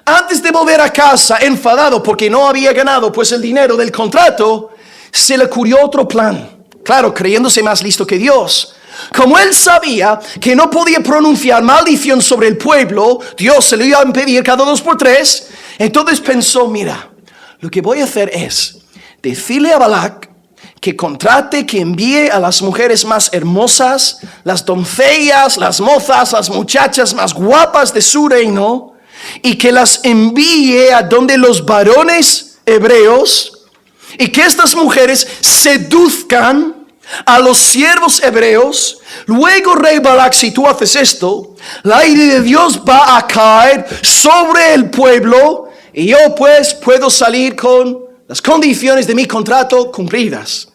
S1: antes de volver a casa enfadado porque no había ganado pues el dinero del contrato, se le ocurrió otro plan. Claro, creyéndose más listo que Dios. Como él sabía que no podía pronunciar maldición sobre el pueblo, Dios se lo iba a impedir cada 2 por 3. Entonces pensó, mira, lo que voy a hacer es decirle a Balac que contrate, que envíe a las mujeres más hermosas, las doncellas, las mozas, las muchachas más guapas de su reino, y que las envíe a donde los varones hebreos, y que estas mujeres seduzcan a los siervos hebreos. Luego, rey Balac, si tú haces esto, la ira de Dios va a caer sobre el pueblo, y yo pues puedo salir con las condiciones de mi contrato cumplidas.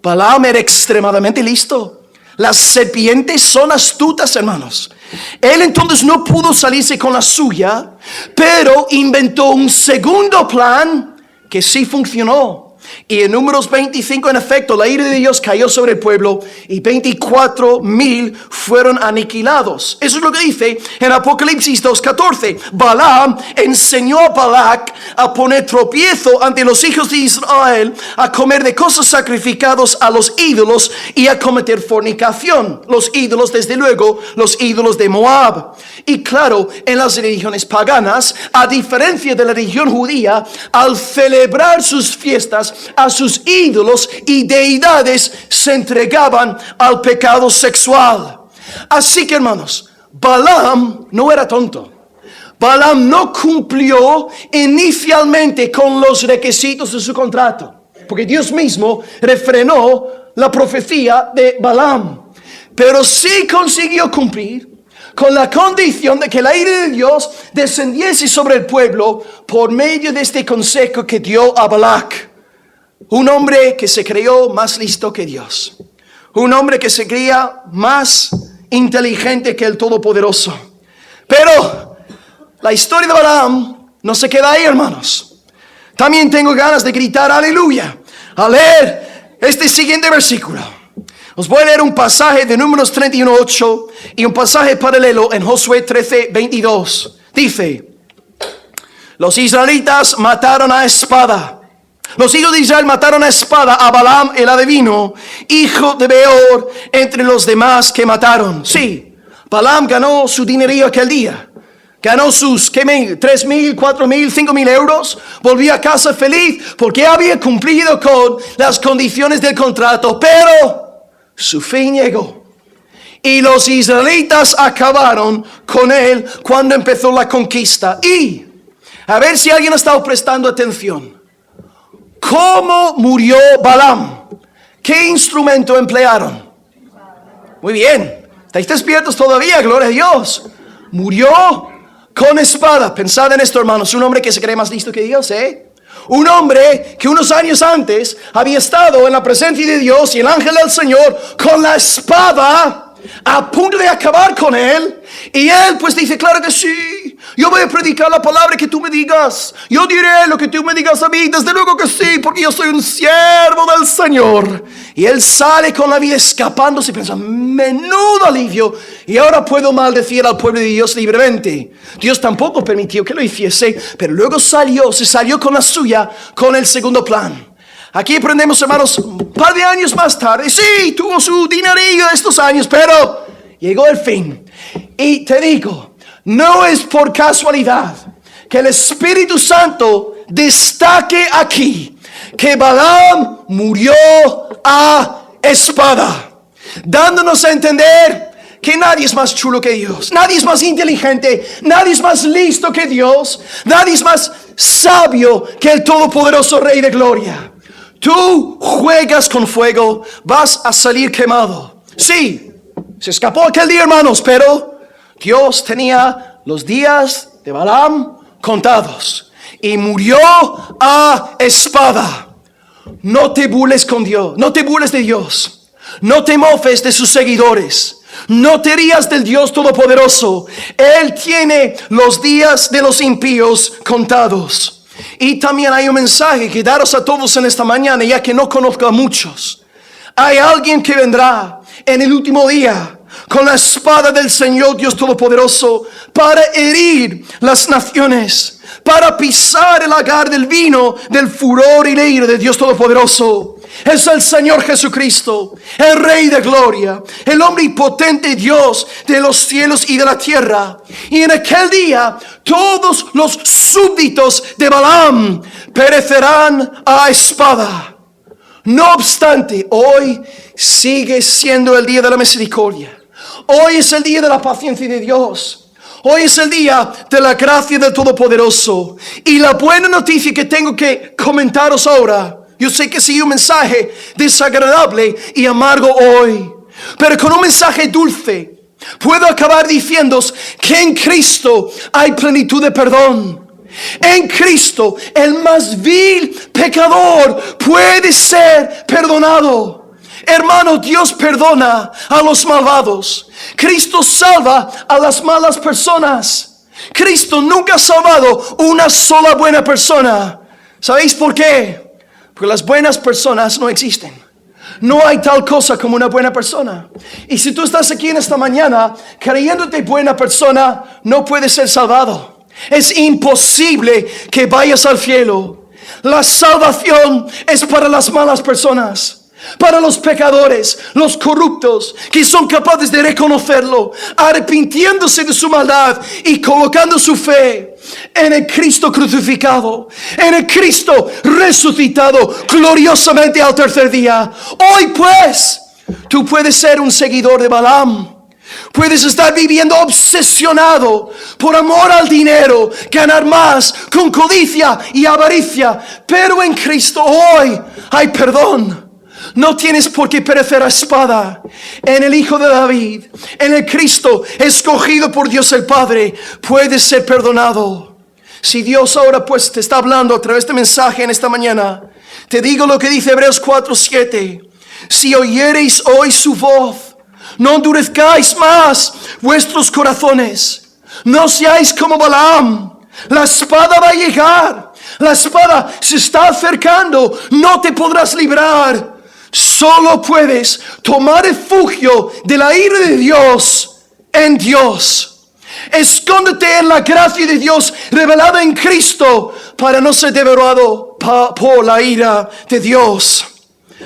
S1: Balaam era extremadamente listo. Las serpientes son astutas, hermanos. Él entonces no pudo salirse con la suya, pero inventó un segundo plan que sí funcionó. Y en Números 25, en efecto, la ira de Dios cayó sobre el pueblo y 24,000 fueron aniquilados. Eso es lo que dice en Apocalipsis 2:14. Balaam enseñó a Balac a poner tropiezo ante los hijos de Israel, a comer de cosas sacrificadas a los ídolos y a cometer fornicación. Los ídolos, desde luego, los ídolos de Moab. Y claro, en las religiones paganas, a diferencia de la religión judía, al celebrar sus fiestas, a sus ídolos y deidades se entregaban al pecado sexual. Así que, hermanos, Balaam no era tonto. Balaam no cumplió inicialmente con los requisitos de su contrato, porque Dios mismo refrenó la profecía de Balaam. Pero sí consiguió cumplir con la condición de que la ira de Dios descendiese sobre el pueblo por medio de este consejo que dio a Balac. Un hombre que se creyó más listo que Dios. Un hombre que se creía más inteligente que el Todopoderoso. Pero la historia de Balaam no se queda ahí, hermanos. También tengo ganas de gritar aleluya al leer este siguiente versículo. Os voy a leer un pasaje de Números 31:8 y un pasaje paralelo en Josué 13:22. Dice: los israelitas mataron a espada. Los hijos de Israel mataron a espada a Balaam el adivino, hijo de Beor, entre los demás que mataron. Sí, Balaam ganó su dinerillo aquel día. Ganó sus 3,000, 4,000, 5,000 euros. Volvió a casa feliz porque había cumplido con las condiciones del contrato. Pero su fin llegó. Y los israelitas acabaron con él cuando empezó la conquista. Y a ver si alguien ha estado prestando atención. ¿Cómo murió Balaam? ¿Qué instrumento emplearon? Muy bien. ¿Estáis despiertos todavía? Gloria a Dios. Murió con espada. Pensad en esto, hermanos. Un hombre que se cree más listo que Dios, ¿eh? Un hombre que unos años antes había estado en la presencia de Dios y el ángel del Señor con la espada a punto de acabar con él. Y él pues dice: claro que sí, yo voy a predicar la palabra que tú me digas. Yo diré lo que tú me digas a mí. Desde luego que sí, porque yo soy un siervo del Señor. Y él sale con la vida escapándose y piensa: menudo alivio, y ahora puedo maldecir al pueblo de Dios libremente. Dios tampoco permitió que lo hiciese, pero luego se salió con la suya, con el segundo plan. Aquí aprendemos, hermanos, un par de años más tarde. Sí, tuvo su dinerillo estos años, pero llegó el fin. Y te digo, no es por casualidad que el Espíritu Santo destaque aquí que Balaam murió a espada, dándonos a entender que nadie es más chulo que Dios, nadie es más inteligente, nadie es más listo que Dios, nadie es más sabio que el todopoderoso Rey de Gloria. Tú juegas con fuego, vas a salir quemado. Sí, se escapó aquel día, hermanos, pero Dios tenía los días de Balaam contados y murió a espada. No te burles con Dios, no te burles de Dios, no te mofes de sus seguidores, no te rías del Dios Todopoderoso. Él tiene los días de los impíos contados. Y también hay un mensaje que daros a todos en esta mañana, ya que no conozco a muchos. Hay alguien que vendrá en el último día con la espada del Señor Dios Todopoderoso para herir las naciones, para pisar el lagar del vino del furor y la ira de Dios Todopoderoso. Es el Señor Jesucristo, el Rey de Gloria, el omnipotente Dios de los cielos y de la tierra. Y en aquel día todos los súbditos de Balaam perecerán a espada. No obstante, hoy sigue siendo el día de la misericordia. Hoy es el día de la paciencia de Dios. Hoy es el día de la gracia del Todopoderoso. Y la buena noticia que tengo que comentaros ahora, yo sé que sigue un mensaje desagradable y amargo hoy, pero con un mensaje dulce puedo acabar diciéndoos que en Cristo hay plenitud de perdón. En Cristo el más vil pecador puede ser perdonado. Hermano, Dios perdona a los malvados. Cristo salva a las malas personas. Cristo nunca ha salvado una sola buena persona. ¿Sabéis por qué?
S2: Porque las buenas personas no existen. No hay tal cosa como una buena persona. Y si tú estás aquí en esta mañana creyéndote buena persona, no puedes ser salvado. Es imposible que vayas al cielo. La salvación es para las malas personas, para los pecadores, los corruptos, que son capaces de reconocerlo, arrepintiéndose de su maldad y colocando su fe en el Cristo crucificado, en el Cristo resucitado gloriosamente al tercer día. Hoy pues, tú puedes ser un seguidor de Balaam. Puedes estar viviendo obsesionado por amor al dinero, ganar más, con codicia y avaricia. Pero en Cristo hoy hay perdón. No tienes por qué perecer a espada. En el Hijo de David, en el Cristo escogido por Dios el Padre, puedes ser perdonado. Si Dios ahora pues te está hablando a través de mensaje en esta mañana, te digo lo que dice Hebreos 4:7. Si oyereis hoy su voz, no endurezcáis más vuestros corazones. No seáis como Balaam. La espada va a llegar. La espada se está acercando. No te podrás librar. Solo puedes tomar refugio de la ira de Dios en Dios. Escóndete en la gracia de Dios revelada en Cristo para no ser devorado por la ira de Dios.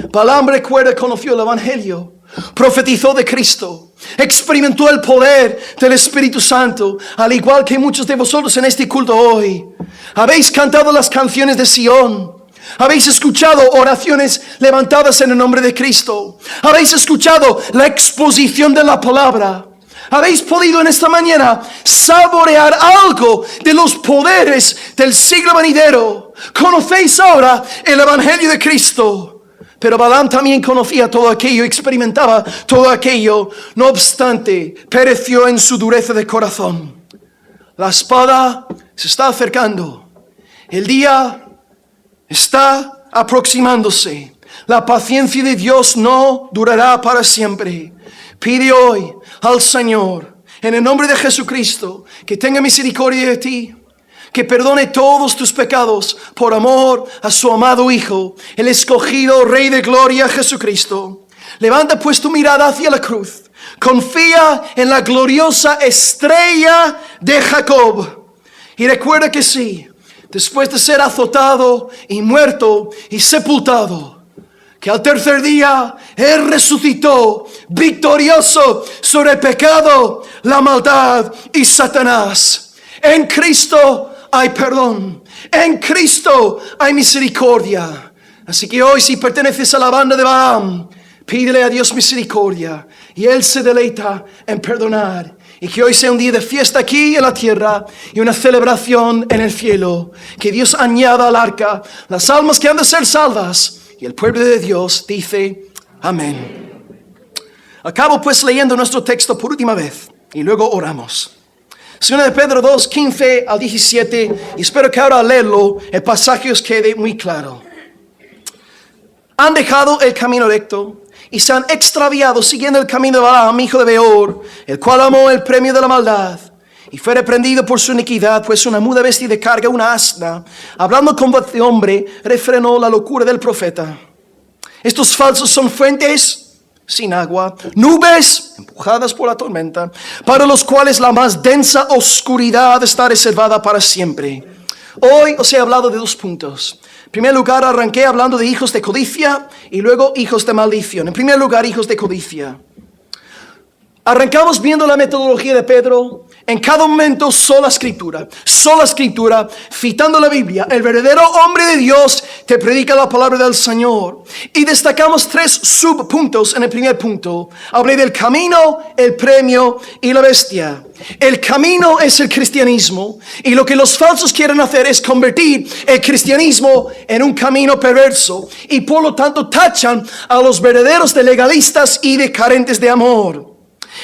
S2: Balaam, recuerda, conoció el Evangelio. Profetizó de Cristo, experimentó el poder del Espíritu Santo, al igual que muchos de vosotros en este culto hoy. Habéis cantado las canciones de Sión, habéis escuchado oraciones levantadas en el nombre de Cristo, habéis escuchado la exposición de la palabra, habéis podido en esta mañana saborear algo de los poderes del siglo venidero. Conocéis ahora el Evangelio de Cristo. Pero Balaam también conocía todo aquello, experimentaba todo aquello. No obstante, pereció en su dureza de corazón. La espada se está acercando. El día está aproximándose. La paciencia de Dios no durará para siempre. Pide hoy al Señor, en el nombre de Jesucristo, que tenga misericordia de ti, que perdone todos tus pecados por amor a su amado Hijo, el escogido Rey de Gloria, Jesucristo. Levanta pues tu mirada hacia la cruz. Confía en la gloriosa estrella de Jacob. Y recuerda que sí, después de ser azotado y muerto y sepultado, que al tercer día Él resucitó victorioso sobre el pecado, la maldad y Satanás. En Cristo hay perdón. En Cristo hay misericordia. Así que hoy, si perteneces a la banda de Balaam, pídele a Dios misericordia y Él se deleita en perdonar. Y que hoy sea un día de fiesta aquí en la tierra y una celebración en el cielo. Que Dios añada al arca las almas que han de ser salvas. Y el pueblo de Dios dice amén. Acabo pues leyendo nuestro texto por última vez y luego oramos. Segunda de Pedro 2, 15 al 17, y espero que ahora al leerlo el pasaje os quede muy claro. Han dejado el camino recto y se han extraviado siguiendo el camino de Balaam, hijo de Beor, el cual amó el premio de la maldad y fue reprendido por su iniquidad, pues una muda bestia de carga, una asna, hablando con voz de hombre, refrenó la locura del profeta. Estos falsos son fuentes sin agua, nubes empujadas por la tormenta, para los cuales la más densa oscuridad está reservada para siempre. Hoy os he hablado de 2 puntos. En primer lugar, arranqué hablando de hijos de codicia y luego hijos de maldición. En primer lugar, hijos de codicia. Arrancamos viendo la metodología de Pedro. En cada momento sola escritura, citando la Biblia. El verdadero hombre de Dios te predica la palabra del Señor. Y destacamos 3 subpuntos en el primer punto. Hablé del camino, el premio y la bestia. El camino es el cristianismo, y lo que los falsos quieren hacer es convertir el cristianismo en un camino perverso, y por lo tanto tachan a los verdaderos de legalistas y de carentes de amor.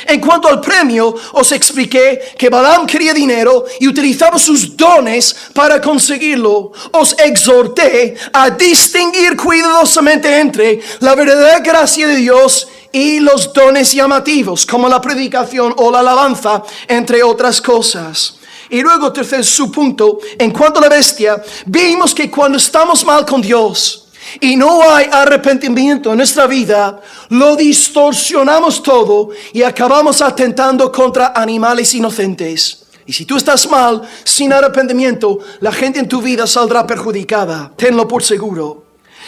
S2: En cuanto al premio, os expliqué que Balaam quería dinero y utilizaba sus dones para conseguirlo. Os exhorté a distinguir cuidadosamente entre la verdadera gracia de Dios y los dones llamativos, como la predicación o la alabanza, entre otras cosas. Y luego, tercer subpunto, en cuanto a la bestia, vimos que cuando estamos mal con Dios y no hay arrepentimiento en nuestra vida, lo distorsionamos todo y acabamos atentando contra animales inocentes. Y si tú estás mal, sin arrepentimiento, la gente en tu vida saldrá perjudicada. Tenlo por seguro.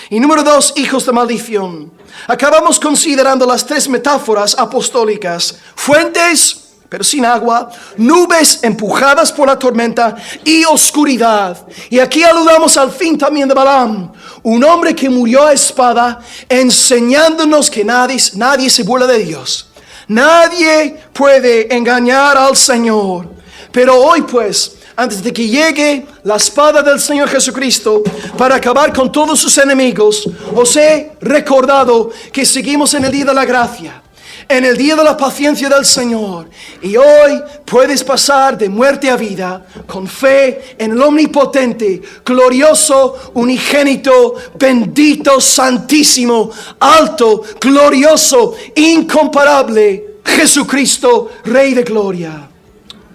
S2: Y número 2, hijos de maldición. Acabamos considerando las 3 metáforas apostólicas: fuentes, pero sin agua; nubes empujadas por la tormenta; y oscuridad. Y aquí aludamos al fin también de Balaam, un hombre que murió a espada, enseñándonos que nadie se burla de Dios. Nadie puede engañar al Señor. Pero hoy pues, antes de que llegue la espada del Señor Jesucristo para acabar con todos sus enemigos, os he recordado que seguimos en el día de la gracia, en el día de la paciencia del Señor. Y hoy puedes pasar de muerte a vida con fe en el omnipotente, glorioso, unigénito, bendito, santísimo, alto, glorioso, incomparable Jesucristo, Rey de gloria.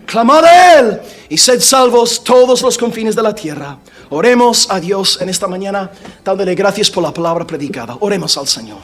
S2: Clamad a Él y sed salvos todos los confines de la tierra. Oremos a Dios en esta mañana, dándole gracias por la palabra predicada. Oremos al Señor.